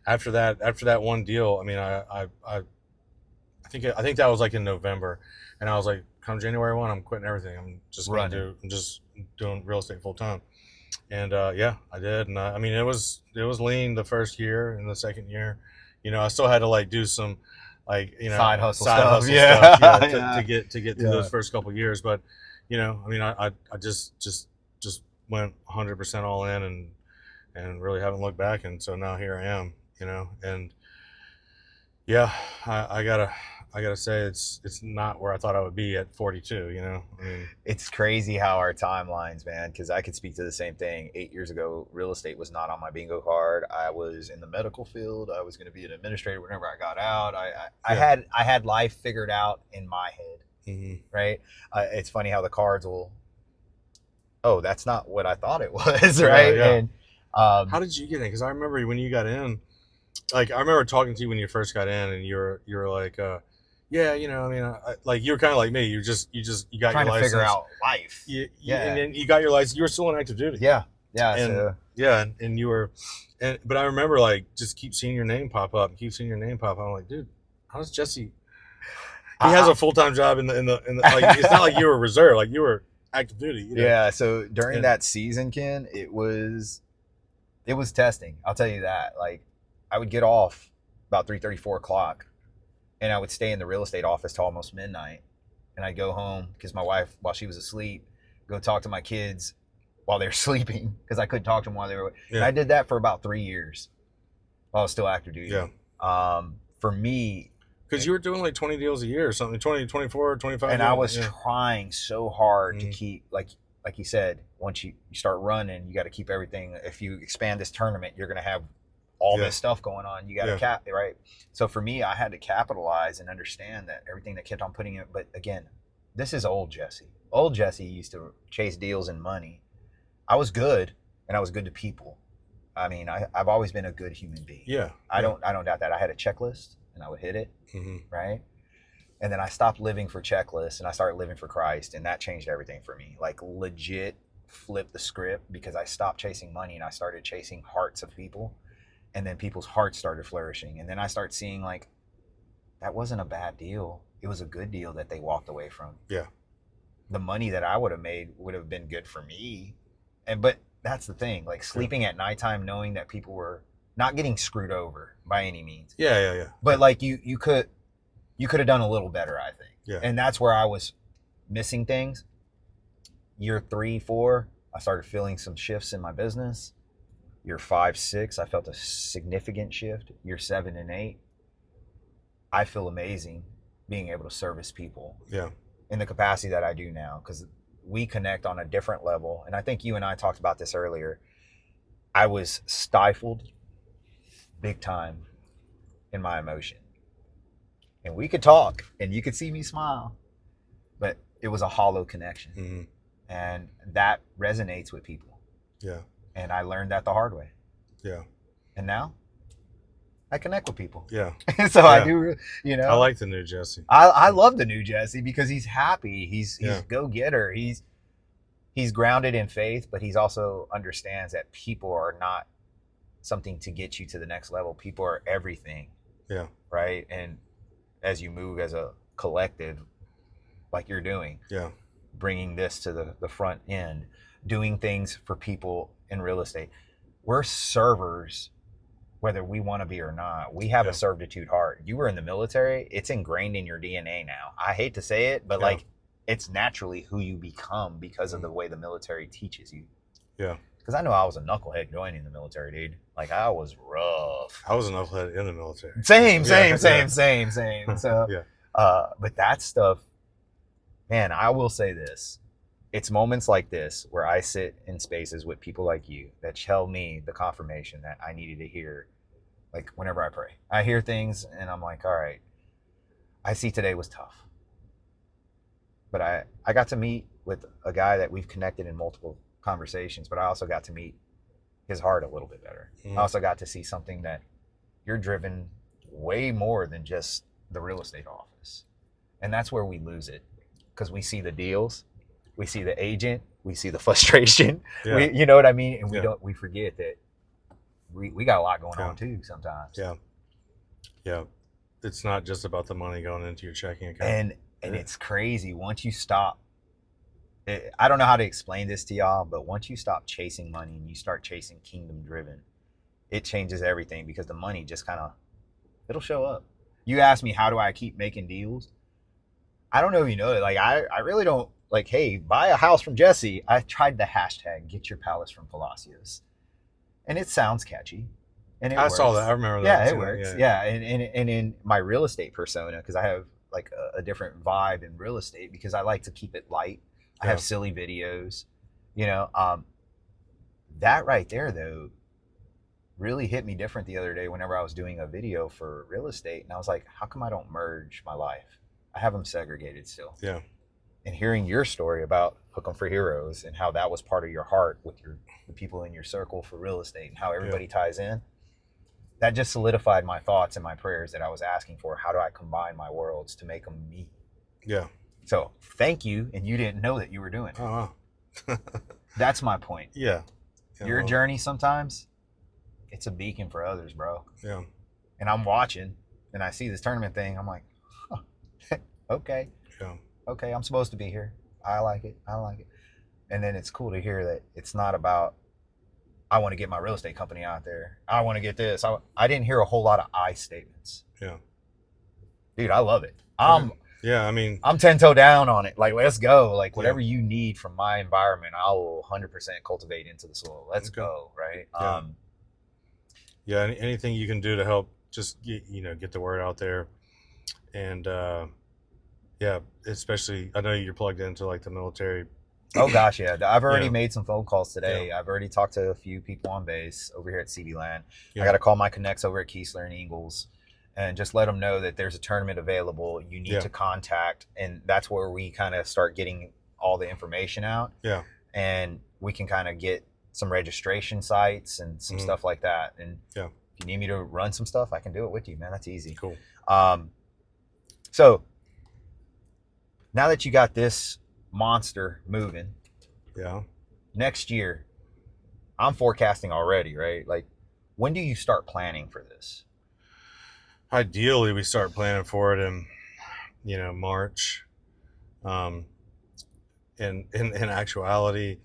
after that one deal, I mean, I think that was like in November, and I was like, come January 1, I'm quitting everything. I'm just doing real estate full time. And yeah, I did. And I mean, it was lean the first year, and the second year, I still had to like do some like side hustle stuff, to get through those first couple of years. But I mean, I just went 100% all in and really haven't looked back. And so now here I am. And yeah, I gotta say it's not where I thought I would be at 42. I mean, it's crazy how our timelines, man. Because I could speak to the same thing. 8 years ago, real estate was not on my bingo card. I was in the medical field. I was going to be an administrator whenever I got out. I had life figured out in my head, mm-hmm. right? It's funny how the cards will. Oh, that's not what I thought it was, right? Yeah. And how did you get in? Because I remember when you got in. Like, I remember talking to you when you first got in, and you were like, yeah, I mean, like you were kind of like me. You got trying your license. To figure out life. And then you got your license. You were still on active duty. Yeah. And you were, but I remember like just keep seeing your name pop up. I'm like, dude, how's Jesse? He has a full-time job in the like. It's not like you were reserve, like you were active duty. Yeah. So during that season, Ken, it was testing. I'll tell you that. Like, I would get off about 3:30, 4 o'clock, and I would stay in the real estate office till almost midnight. And I'd go home because my wife, while she was asleep, go talk to my kids while they're sleeping because I couldn't talk to them while they were. Yeah. And I did that for about 3 years while I was still active duty. Yeah. For me, because you were doing like 20 deals a year or something, 20, 24, 25. And I was trying so hard to keep like you said, once you start running, you got to keep everything. If you expand this tournament, you're going to have all this stuff going on. You got to cap, right? So for me, I had to capitalize and understand that everything that kept on putting it. But again, this is old Jesse. Old Jesse used to chase deals and money. I was good, and I was good to people. I mean, I've always been a good human being. Yeah. I don't doubt that. I had a checklist, and I would hit it, right? And then I stopped living for checklists, and I started living for Christ, and that changed everything for me. Like, legit flipped the script because I stopped chasing money, and I started chasing hearts of people. And then people's hearts started flourishing. And then I started seeing like, that wasn't a bad deal. It was a good deal that they walked away from. Yeah. The money that I would have made would have been good for me. But that's the thing, like sleeping at nighttime, knowing that people were not getting screwed over by any means. Yeah. But like you could have done a little better, I think. Yeah. And that's where I was missing things. Year 3, 4, I started feeling some shifts in my business. Year 5, 6, I felt a significant shift. Year 7 and 8, I feel amazing being able to service people Yeah. in the capacity that I do now, because we connect on a different level. And I think you and I talked about this earlier. I was stifled big time in my emotion. And we could talk and you could see me smile, but it was a hollow connection. Mm-hmm. And that resonates with people. Yeah. And I learned that the hard way. Yeah. And now I connect with people. Yeah. So Yeah. I do, I like the new Jesse. I love the new Jesse because he's happy. He's Yeah. go-getter. He's grounded in faith, but he's also understands that people are not something to get you to the next level. People are everything. Yeah. Right? And as you move as a collective, like you're doing, Yeah. bringing this to the front end, doing things for people in real estate. We're servers, whether we want to be or not. We have Yeah. a servitude heart. You were in the military. It's ingrained in your DNA now. I hate to say it, but Yeah. like, it's naturally who you become because of the way the military teaches you. Yeah. Because I know I was a knucklehead joining the military, dude. Like, I was rough. I was an knucklehead in the military. Same. Yeah. So, Yeah. But that stuff, man, I will say this. It's moments like this where I sit in spaces with people like you that tell me the confirmation that I needed to hear. Like, whenever I pray, I hear things and I'm like, all right, I see today was tough. But I got to meet with a guy that we've connected in multiple conversations, but I also got to meet his heart a little bit better. Mm-hmm. I also got to see something that you're driven way more than just the real estate office. And that's where we lose it, because we see the deals, we see the agent, we see the frustration. Yeah. You know what I mean? And Yeah. we forget that we got a lot going Yeah. on too sometimes. Yeah. Yeah. It's not just about the money going into your checking account. And Yeah. it's crazy once you stop. I don't know how to explain this to y'all, but once you stop chasing money and you start chasing kingdom driven, it changes everything, because the money just kind of, it'll show up. You ask me, how do I keep making deals? I don't know if you know it. Like, I really don't, like, hey, buy a house from Jesse. I tried the hashtag get your palace from Palacios, and it sounds catchy. And it I works. saw that. I remember that. Yeah, it too. works. Yeah. And in my real estate persona, because I have like a different vibe in real estate, because I like to keep it light. I have Yeah. silly videos, you know. That right there, though, really hit me different the other day whenever I was doing a video for real estate. And I was like, how come I don't merge my life? I have them segregated still. Yeah. And hearing your story about Hook 'em for Heroes and how that was part of your heart with the people in your circle for real estate and how everybody ties in, that just solidified my thoughts and my prayers that I was asking for. How do I combine my worlds to make them meet? Yeah. So thank you. And you didn't know that you were doing it. Oh, wow. That's my point. Yeah. Your journey sometimes, it's a beacon for others, bro. Yeah. And I'm watching and I see this tournament thing. I'm like, huh, okay. Yeah. Okay, I'm supposed to be here. I like it. And then it's cool to hear that it's not about, I want to get my real estate company out there. I want to get this. I didn't hear a whole lot of I statements. Yeah. Dude, I love it. Yeah. I mean, I'm 10 toe down on it. Like, let's go. Like, whatever you need from my environment, I will 100% cultivate into the soil. Let's go. Right. Yeah. Anything you can do to help just get the word out there. And, yeah, especially, I know you're plugged into like the military. Oh gosh, yeah. I've already Yeah. made some phone calls today. Yeah. I've already talked to a few people on base over here at CB Land. Yeah. I got to call my connects over at Keesler and Eagles and just let them know that there's a tournament available. You need to contact, and that's where we kind of start getting all the information out. Yeah. And we can kind of get some registration sites and some stuff like that. And yeah, if you need me to run some stuff, I can do it with you, man. That's easy. Cool. So now that you got this monster moving, yeah, next year, I'm forecasting already, right? Like, when do you start planning for this? Ideally, we start planning for it in, March. In actuality,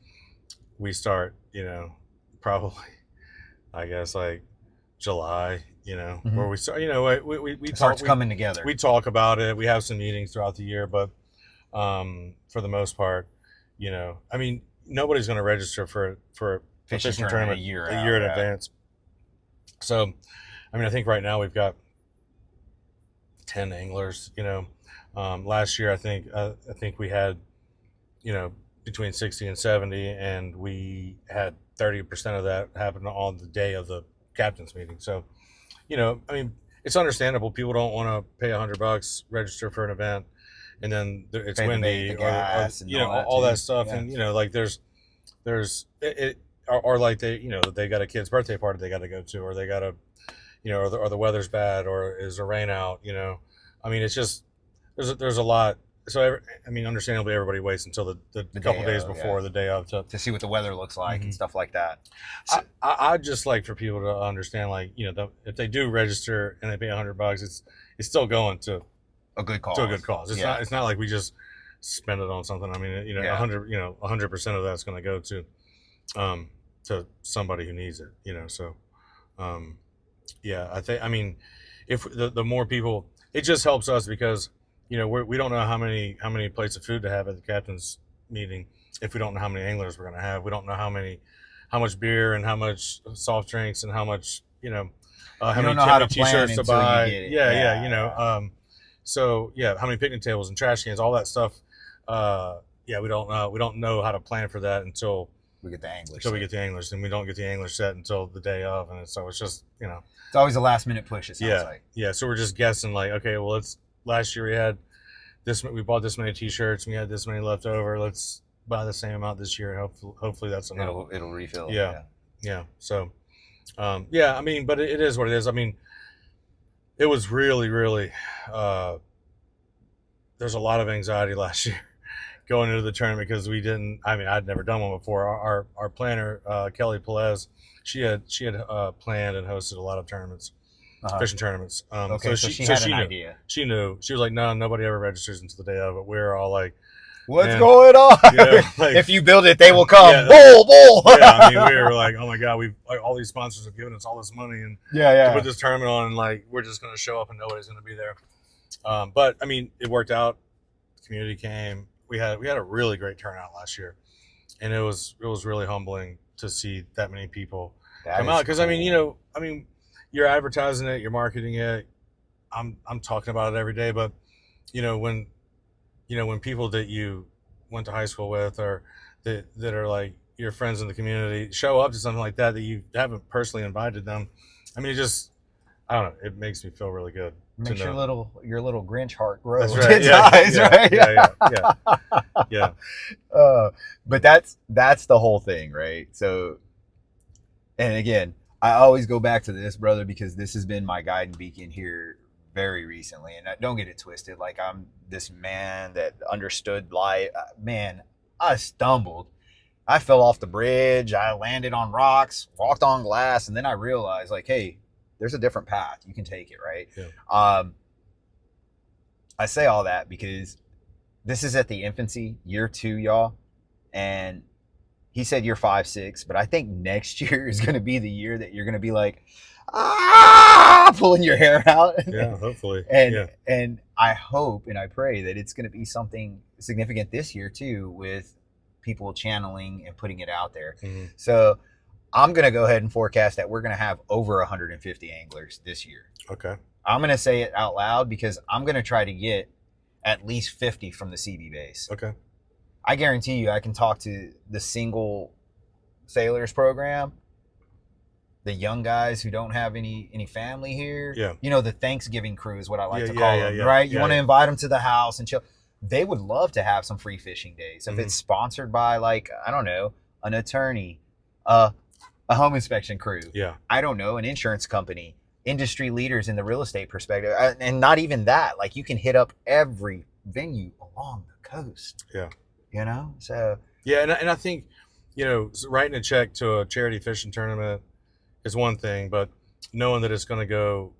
we start, probably, I guess, like July, where we start, we Starts coming together. We talk about it. We have some meetings throughout the year, but for the most part, I mean, nobody's going to register for a fishing tournament a year in out. advance. So, I mean, I think right now we've got 10 anglers. Last year I think we had between 60 and 70, and we had 30% of that happen on the day of the captain's meeting. So, I mean, it's understandable. People don't want to pay $100, register for an event, and then it's Pay the windy, bait, the gas, and all that stuff. Yeah. And like there's or like they got a kid's birthday party they got to go to, or they got to, or the weather's bad, or is the rain out. I mean, it's just there's a lot. So I mean, understandably, everybody waits until the couple days before the day of to see what the weather looks like and stuff like that. So, I'd just like for people to understand, like, if they do register and they pay $100, it's still going to a good cause. It's not like we just spend it on something. I mean, 100% of that's going to go to somebody who needs it. So I mean, if the more people, it just helps us because we don't know how many plates of food to have at the captain's meeting if we don't know how many anglers we're going to have. We don't know how much beer and how much soft drinks and how much how many t-shirts to buy. So how many picnic tables and trash cans, all that stuff. We don't know how to plan for that until we get the anglers. And we don't get the anglers set until the day of, and so it's just it's always a last minute push. It sounds like. Yeah. So we're just guessing, like, okay, well, last year we had this, we bought this many t-shirts, and we had this many left over. Let's buy the same amount this year. Hopefully that's enough. It'll refill. Yeah. So, I mean, but it is what it is. I mean, it was really, really. There's a lot of anxiety last year going into the tournament because we didn't. I mean, I'd never done one before. Our planner, Kelly Palacios, she had planned and hosted a lot of tournaments. Fishing tournaments. So she had an idea. She knew. She was like, no, nobody ever registers until the day of it. We're all like, what's going on? Like, if you build it, they will come. Yeah, bull. I mean, we were like, oh my God, all these sponsors have given us all this money and to put this tournament on, and like we're just going to show up and nobody's going to be there. But I mean, it worked out. The community came. We had a really great turnout last year, and it was really humbling to see that many people come out. Because cool. I mean, you're advertising it, you're marketing it. I'm talking about it every day, but when people that you went to high school with or that are like your friends in the community show up to something like that you haven't personally invited them, I mean, I don't know, it makes me feel really good. Makes your little Grinch heart grow. That's right. Yeah. But that's the whole thing, right? So, and again, I always go back to this, brother, because this has been my guiding beacon here very recently. And don't get it twisted. Like, I'm this man that understood life. Man, I stumbled. I fell off the bridge. I landed on rocks, walked on glass. And then I realized, like, hey, there's a different path. You can take it, right? Yeah. I say all that because this is at the infancy, year 2, y'all. And he said year 5, 6, but I think next year is going to be the year that you're going to be like, pulling your hair out. Yeah, hopefully. And I hope and I pray that it's going to be something significant this year too, with people channeling and putting it out there. Mm-hmm. So I'm going to go ahead and forecast that we're going to have over 150 anglers this year. Okay. I'm going to say it out loud because I'm going to try to get at least 50 from the CB base. Okay. I guarantee you I can talk to the single sailors program, the young guys who don't have any family here. Yeah. The Thanksgiving crew is what I like to call them, right? You want to yeah. invite them to the house and chill. They would love to have some free fishing days. If it's sponsored by, like, I don't know, an attorney, a home inspection crew. Yeah. I don't know, an insurance company, industry leaders in the real estate perspective. And not even that. Like, you can hit up every venue along the coast. Yeah. So. Yeah, and I think, writing a check to a charity fishing tournament is one thing, but knowing that it's going to go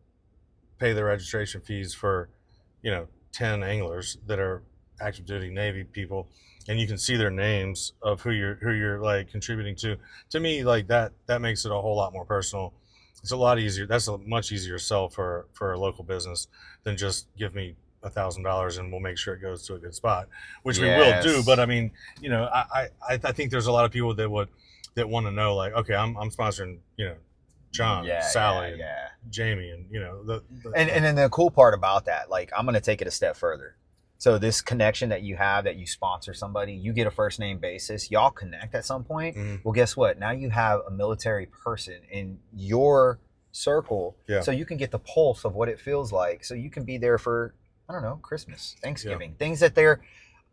pay the registration fees for, 10 anglers that are active duty Navy people, and you can see their names of who you're like contributing to me, like that makes it a whole lot more personal. It's a lot easier. That's a much easier sell for a local business than just give me $1,000 and we'll make sure it goes to a good spot, which we will Yes. do. But I mean, you know, I think there's a lot of people that want to know, like, okay, I'm sponsoring, you know, John, Yeah, Sally, yeah. and Jamie, and you know And then the cool part about that, like, I'm going to take it a step further. So this connection that you have, that you sponsor somebody, you get a first name basis, y'all connect at some point. Mhm. Well, guess what? Now you have a military person in your circle, Yeah. so you can get the pulse of what it feels like. So you can be there for, I don't know, Christmas, Thanksgiving, things that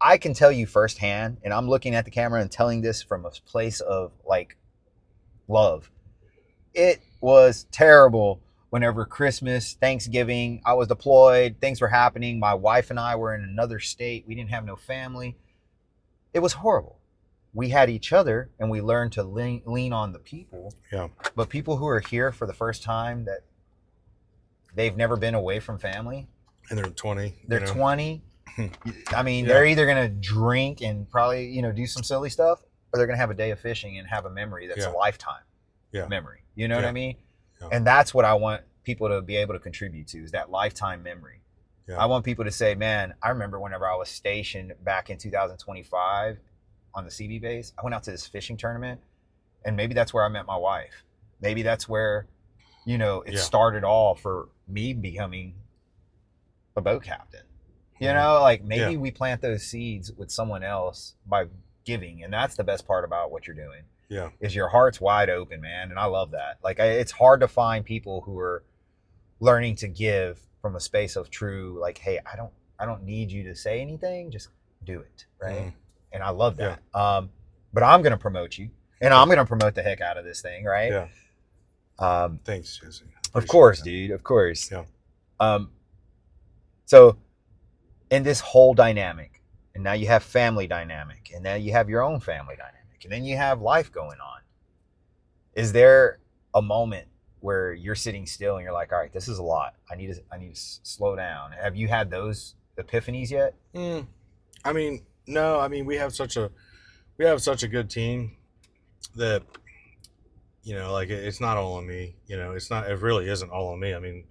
I can tell you firsthand, and I'm looking at the camera and telling this from a place of like love. It was terrible whenever Christmas, Thanksgiving, I was deployed, things were happening. My wife and I were in another state. We didn't have no family. It was horrible. We had each other, and we learned to lean on the people. Yeah. But people who are here for the first time, that they've never been away from family. And they're 20. They're 20. I mean, Yeah. they're either going to drink and probably, you know, do some silly stuff, or they're going to have a day of fishing and have a memory that's a lifetime memory. You know what I mean? Yeah. And that's what I want people to be able to contribute to, is that lifetime memory. Yeah. I want people to say, man, I remember whenever I was stationed back in 2025 on the CB base, I went out to this fishing tournament, and maybe that's where I met my wife. Maybe that's where, you know, it started all for me becoming a boat captain. You know, like maybe we plant those seeds with someone else by giving. And that's the best part about what you're doing. Yeah. Is your heart's wide open, man. And I love that. Like, it's hard to find people who are learning to give from a space of true, like, hey, I don't need you to say anything. Just do it. Right. Mm. And I love that. Yeah. But I'm going to promote you, and I'm going to promote the heck out of this thing. Right. Yeah. Thanks, Jesse. Of course, dude. Of course. Yeah. So in this whole dynamic, and now you have family dynamic, and now you have your own family dynamic, and then you have life going on. Is there a moment where you're sitting still and you're like, all right, this is a lot. I need to slow down. Have you had those epiphanies yet? I mean, no. I mean, we have such a good team that, you know, like, it's not all on me. You know, it really isn't all on me. I mean,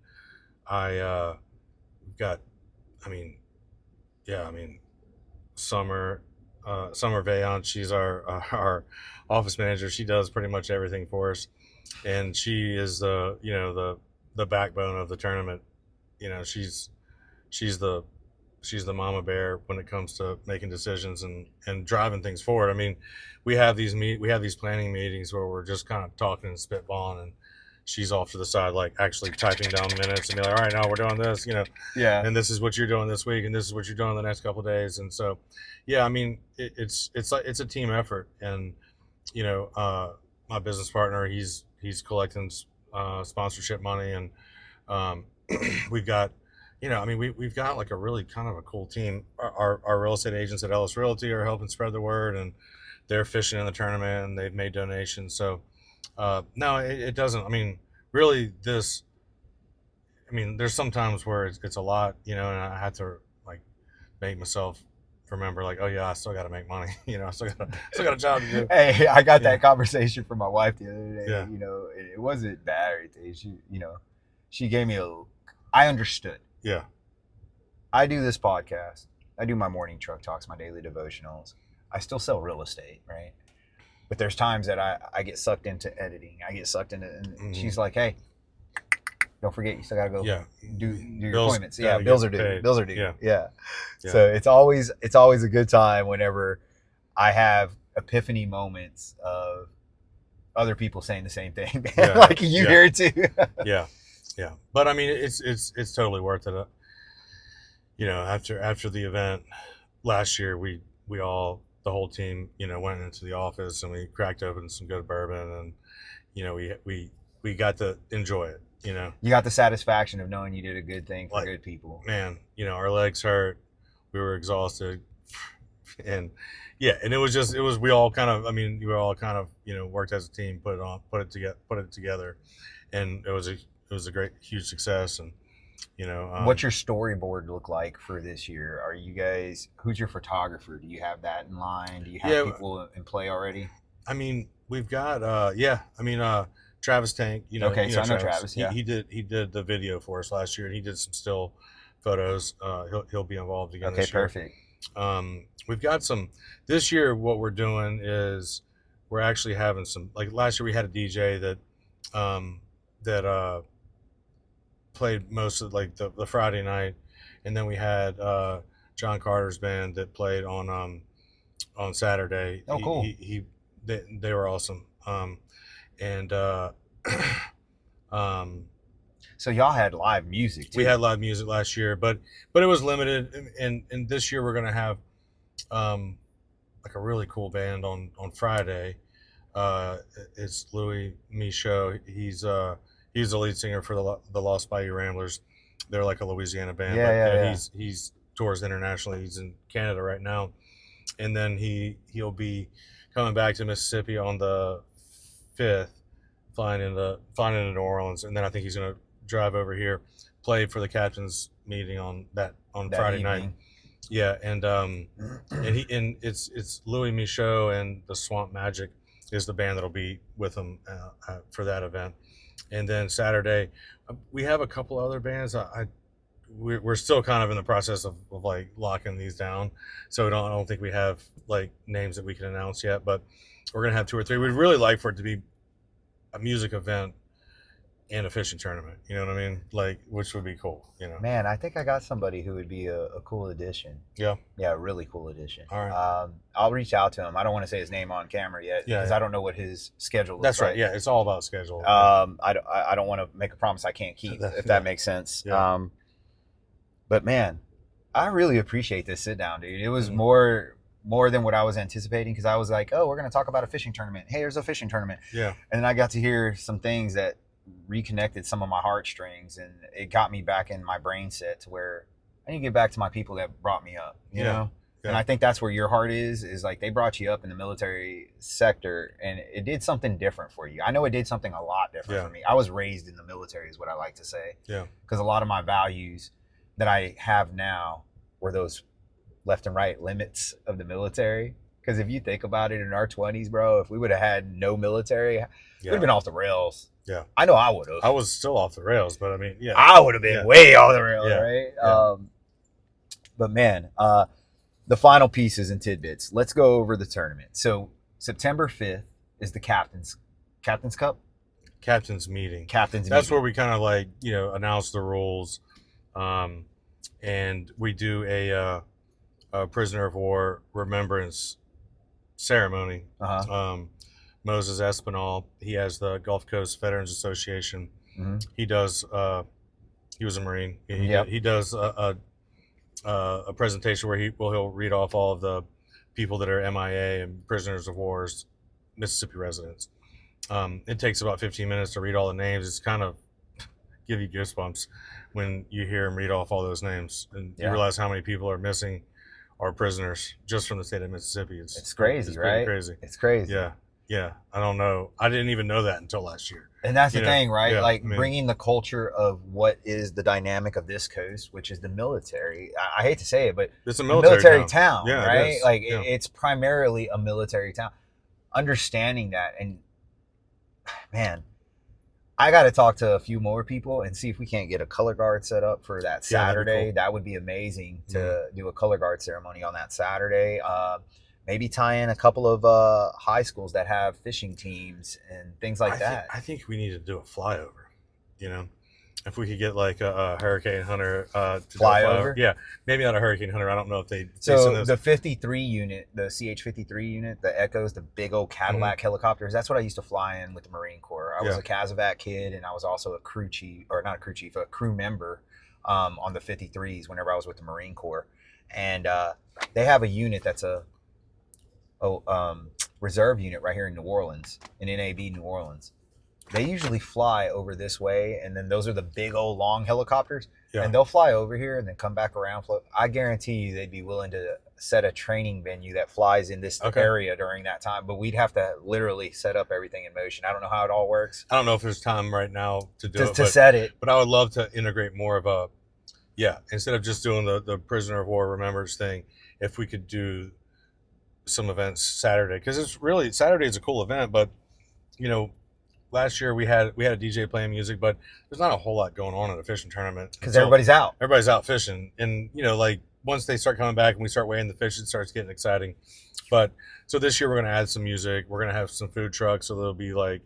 Summer Vayon, she's our office manager. She does pretty much everything for us, and she is the backbone of the tournament. You know, she's the mama bear when it comes to making decisions and driving things forward. I mean, we have these planning meetings where we're just kind of talking and spitballing, and she's off to the side, like, actually typing down minutes and be like, all right, now we're doing this, you know, and this is what you're doing this week, and this is what you're doing the next couple of days. And so, yeah, I mean, it's a team effort. And, you know, my business partner, he's collecting sponsorship money, and we've got, you know, I mean, we've got like a really kind of a cool team. Our real estate agents at Ellis Realty are helping spread the word, and they're fishing in the tournament, and they've made donations. So no, it doesn't. I mean, really, there's sometimes where it's a lot, you know, and I have to, like, make myself remember, like, oh yeah, I still got to make money. You know, I still got a job to do. Hey, I got that conversation from my wife the other day. Yeah. You know, it wasn't bad or anything. She gave me I understood. Yeah. I do this podcast. I do my morning truck talks, my daily devotionals. I still sell real estate, right? But there's times that I get sucked into editing. I get sucked into, and she's like, hey, don't forget, you still got to go do your appointments. Yeah, bills are due. Paid. Bills are due. Yeah. So it's always a good time whenever I have epiphany moments of other people saying the same thing. Like you hear it too. Yeah. But I mean, it's totally worth it. You know, after the event last year, the whole team, you know, went into the office and we cracked open some good bourbon, and, you know, we got to enjoy it. You know, you got the satisfaction of knowing you did a good thing for good people. Man, you know, our legs hurt, we were exhausted, and and we all kind of, you know, worked as a team, put it together, and it was a great, huge success. And, you know, what's your storyboard look like for this year? Are you guys, who's your photographer? Do you have that in line? Do you have people in play already? I mean, we've got Travis Tank, you know. Okay, so I know Travis. Yeah. He did the video for us last year, and he did some still photos. He'll be involved again Okay, this year. perfect. We've got some this year. What we're doing is we're actually having some, like last year we had a DJ that played most of like the Friday night, and then we had John Carter's band that played on Saturday. Oh, cool. They were awesome. And So y'all had live music too. we had live music last year, but it was limited. And this year we're gonna have like a really cool band on Friday. It's Louis Michaud. He's the lead singer for the Lost Bayou Ramblers. They're like a Louisiana band. Yeah. He's tours internationally. He's in Canada right now, and then he'll be coming back to Mississippi on the 5th, flying into New Orleans, and then I think he's gonna drive over here, play for the captain's meeting on Friday night. Yeah, and it's Louis Michaud and the Swamp Magic is the band that'll be with him for that event. And then Saturday, we have a couple other bands. We're still kind of in the process of like locking these down, so I don't think we have like names that we can announce yet. But we're gonna have 2 or 3. We'd really like for it to be a music event and a fishing tournament. You know what I mean? Like, which would be cool. You know. Man, I think I got somebody who would be a cool addition. Yeah. Yeah, a really cool addition. All right. I'll reach out to him. I don't want to say his name on camera yet because I don't know what his schedule is. That's right. Yeah, it's all about schedule. I don't want to make a promise I can't keep, if that makes sense. Yeah. But man, I really appreciate this sit down, dude. It was more than what I was anticipating, because I was like, oh, we're going to talk about a fishing tournament. Hey, there's a fishing tournament. Yeah. And then I got to hear some things that reconnected some of my heartstrings, and it got me back in my brain set to where I need to get back to my people that brought me up, you know? Yeah. And I think that's where your heart is like they brought you up in the military sector, and it did something different for you. I know it did something a lot different for me. I was raised in the military is what I like to say. Yeah. Because a lot of my values that I have now were those left and right limits of the military. Because if you think about it, in our 20s, bro, if we would have had no military, we'd have been off the rails. Yeah. I know I would have. I was still off the rails, but I mean, yeah. I would have been way off the rails, right? Yeah. But man, the final pieces and tidbits. Let's go over the tournament. So September 5th is the Captain's Cup? Captain's meeting. That's where we kind of like, announce the rules. And we do a prisoner of war remembrance ceremony. Moses Espinal, he has the Gulf Coast Veterans Association. Mm-hmm. He does. He was a Marine. He does a presentation where he'll read off all of the people that are MIA and prisoners of wars, Mississippi residents. It takes about 15 minutes to read all the names. It's kind of give you goosebumps when you hear him read off all those names, and you realize how many people are missing or prisoners just from the state of Mississippi. It's crazy, right? Crazy. It's crazy. Yeah. I don't know. I didn't even know that until last year. And that's the thing, right? Yeah, like bringing the culture of what is the dynamic of this coast, which is the military. I hate to say it, but it's a military town, yeah, right? Like yeah. it's primarily a military town. Understanding that, and man, I got to talk to a few more people and see if we can't get a color guard set up for that Saturday. Cool. That would be amazing to do a color guard ceremony on that Saturday. Maybe tie in a couple of high schools that have fishing teams and things like that. I think we need to do a flyover. If we could get like a Hurricane Hunter to flyover. Yeah, maybe not a Hurricane Hunter. I don't know if they. So the 53 unit, the CH-53 unit, the Echoes, the big old Cadillac helicopters. That's what I used to fly in with the Marine Corps. I was a Casevac kid, and I was also a crew chief, or not a crew chief, a crew member on the 53s whenever I was with the Marine Corps. And they have a unit that's a reserve unit right here in New Orleans, in NAB New Orleans. They usually fly over this way, and then those are the big old long helicopters, and they'll fly over here and then come back around. I guarantee you they'd be willing to set a training venue that flies in this area during that time, but we'd have to literally set up everything in motion. I don't know how it all works. I don't know if there's time right now to do it. To set it. But I would love to integrate more of a, instead of just doing the prisoner of war remembrance thing, if we could do some events Saturday, because it's really, Saturday is a cool event, but last year we had a DJ playing music, but there's not a whole lot going on at a fishing tournament because everybody's out. Everybody's out fishing, and like once they start coming back and we start weighing the fish, it starts getting exciting. But so this year we're gonna add some music. We're gonna have some food trucks, so there'll be like,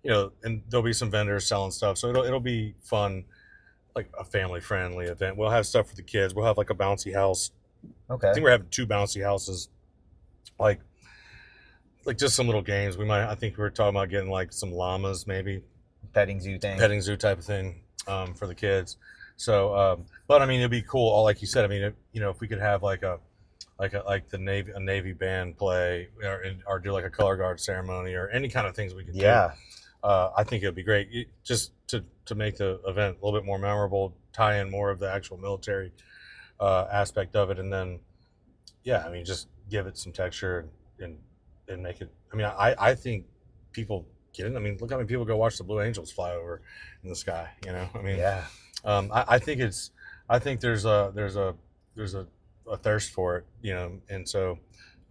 and there'll be some vendors selling stuff. So it'll be fun, like a family friendly event. We'll have stuff for the kids. We'll have like a bouncy house. Okay. I think we're having 2 bouncy houses, like just some little games. I think we were talking about getting like some llamas, maybe petting zoo type of thing for the kids. So, but I mean, it'd be cool. Like you said, I mean, if we could have like a Navy band play or do like a color guard ceremony or any kind of things we could do. I think it'd be great just to make the event a little bit more memorable, tie in more of the actual military aspect of it, and then I mean, just give it some texture and make it. I mean, I think people get it. I mean, look how many people go watch the Blue Angels fly over in the sky. I mean, I think there's a thirst for it, and so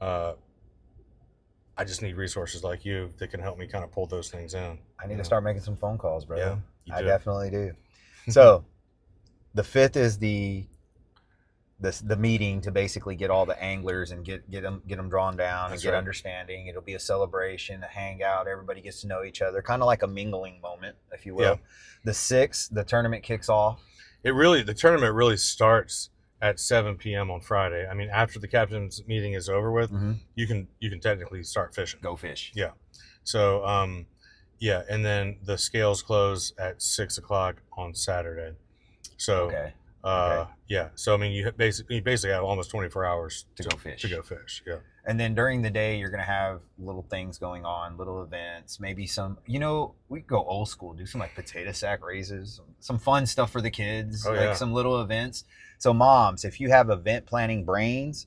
I just need resources like you that can help me kind of pull those things in. I need to start making some phone calls, bro. Yeah, I definitely do. So the 5th is the meeting to basically get all the anglers and get them drawn down and get understanding. It'll be a celebration, a hangout. Everybody gets to know each other, kind of like a mingling moment, if you will. Yeah. The 6th, the tournament kicks off. The tournament really starts at 7 p.m. on Friday. I mean, after the captain's meeting is over with, you can technically start fishing. Go fish. Yeah. So, and then the scales close at 6 o'clock on Saturday. So, okay. So I mean, you basically have almost 24 hours to go fish. Yeah. And then during the day, you're gonna have little things going on, little events, maybe some. We go old school, do some like potato sack raises, some fun stuff for the kids, some little events. So moms, if you have event planning brains,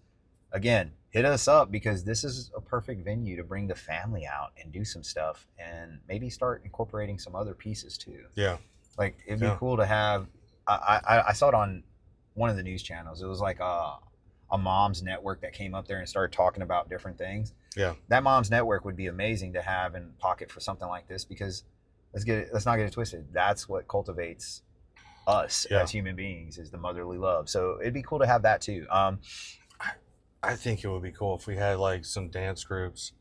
again, hit us up because this is a perfect venue to bring the family out and do some stuff and maybe start incorporating some other pieces too. Yeah. Like it'd be cool to have. I saw it on one of the news channels. It was like a mom's network that came up there and started talking about different things. Yeah. That mom's network would be amazing to have in pocket for something like this because let's not get it twisted. That's what cultivates us as human beings is the motherly love. So it'd be cool to have that too. I think it would be cool if we had like some dance groups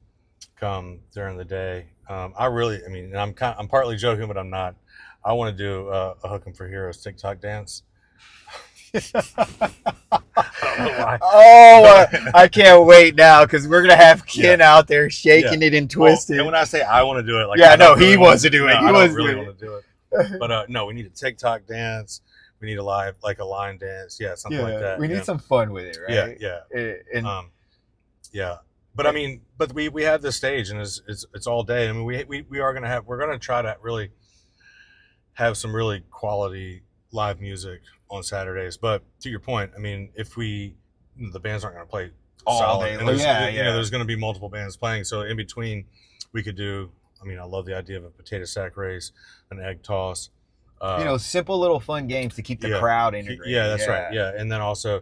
come during the day. I'm partly joking, but I'm not. I want to do a Hook 'em for Heroes TikTok dance. I don't know why. Oh, I can't wait now because we're gonna have Ken out there shaking it and twisting. And when I say I want to do it, he wants to do it. I don't really want to do it. But no, we need a TikTok dance. We need a line dance. Yeah, something like that. We need some fun with it, right? Yeah. But I mean, we have this stage and it's all day. I mean, we're gonna try to really have some really quality live music on Saturdays. But to your point, I mean, if the bands aren't going to play all day, and there's going to be multiple bands playing. So in between, we could do. I mean, I love the idea of a potato sack race, an egg toss. Simple little fun games to keep the crowd integrated. Yeah, that's right. Yeah, and then also,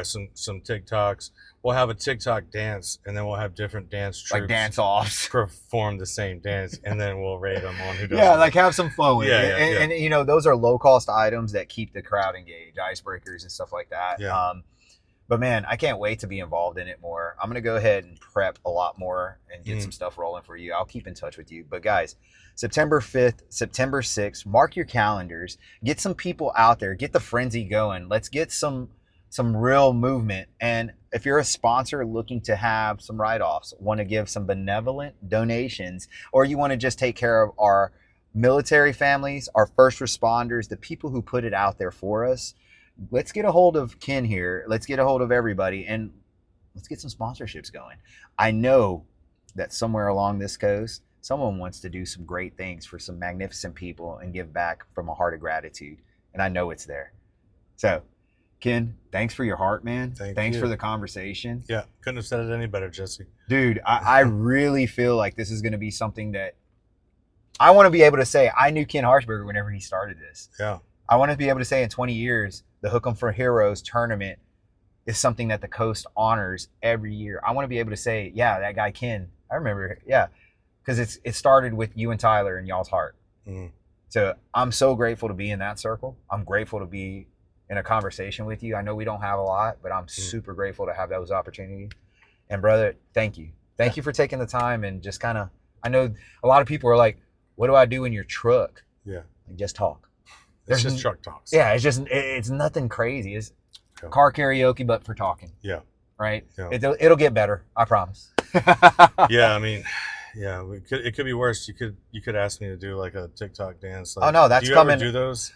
some TikToks. We'll have a TikTok dance, and then we'll have different dance troops, like dance offs, perform the same dance, and then we'll rate them on who does. Yeah, like have some fun with it. And those are low cost items that keep the crowd engaged, icebreakers and stuff like that. Yeah. But man, I can't wait to be involved in it more. I'm gonna go ahead and prep a lot more and get some stuff rolling for you. I'll keep in touch with you. But guys, September 5th, September 6th, mark your calendars. Get some people out there. Get the frenzy going. Let's get some real movement. And if you're a sponsor looking to have some write-offs, want to give some benevolent donations, or you want to just take care of our military families, our first responders, the people who put it out there for us, let's get a hold of Ken here. Let's get a hold of everybody and let's get some sponsorships going. I know that somewhere along this coast, someone wants to do some great things for some magnificent people and give back from a heart of gratitude. And I know it's there. So, Ken, thanks for your heart, man. Thanks for the conversation. Yeah, couldn't have said it any better, Jesse. Dude, I really feel like this is going to be something that I want to be able to say, I knew Ken Harshbarger whenever he started this. Yeah. I want to be able to say in 20 years, the Hook 'em for Heroes tournament is something that the coast honors every year. I want to be able to say, yeah, that guy Ken, I remember, because it started with you and Tyler and y'all's heart. Mhm. So I'm so grateful to be in that circle. I'm grateful to be in a conversation with you. I know we don't have a lot, but I'm super grateful to have those opportunities. And brother, thank you. Thank you for taking the time and just kind of, I know a lot of people are like, what do I do in your truck? Yeah. And just talk. It's just truck talks. Yeah, it's nothing crazy. It's Yeah. car karaoke, but for talking. Yeah. Right? Yeah. It'll get better. I promise. Yeah, I mean, yeah, it could be worse. You could ask me to do like a TikTok dance. Like, Oh no, that's do you coming. ever do those?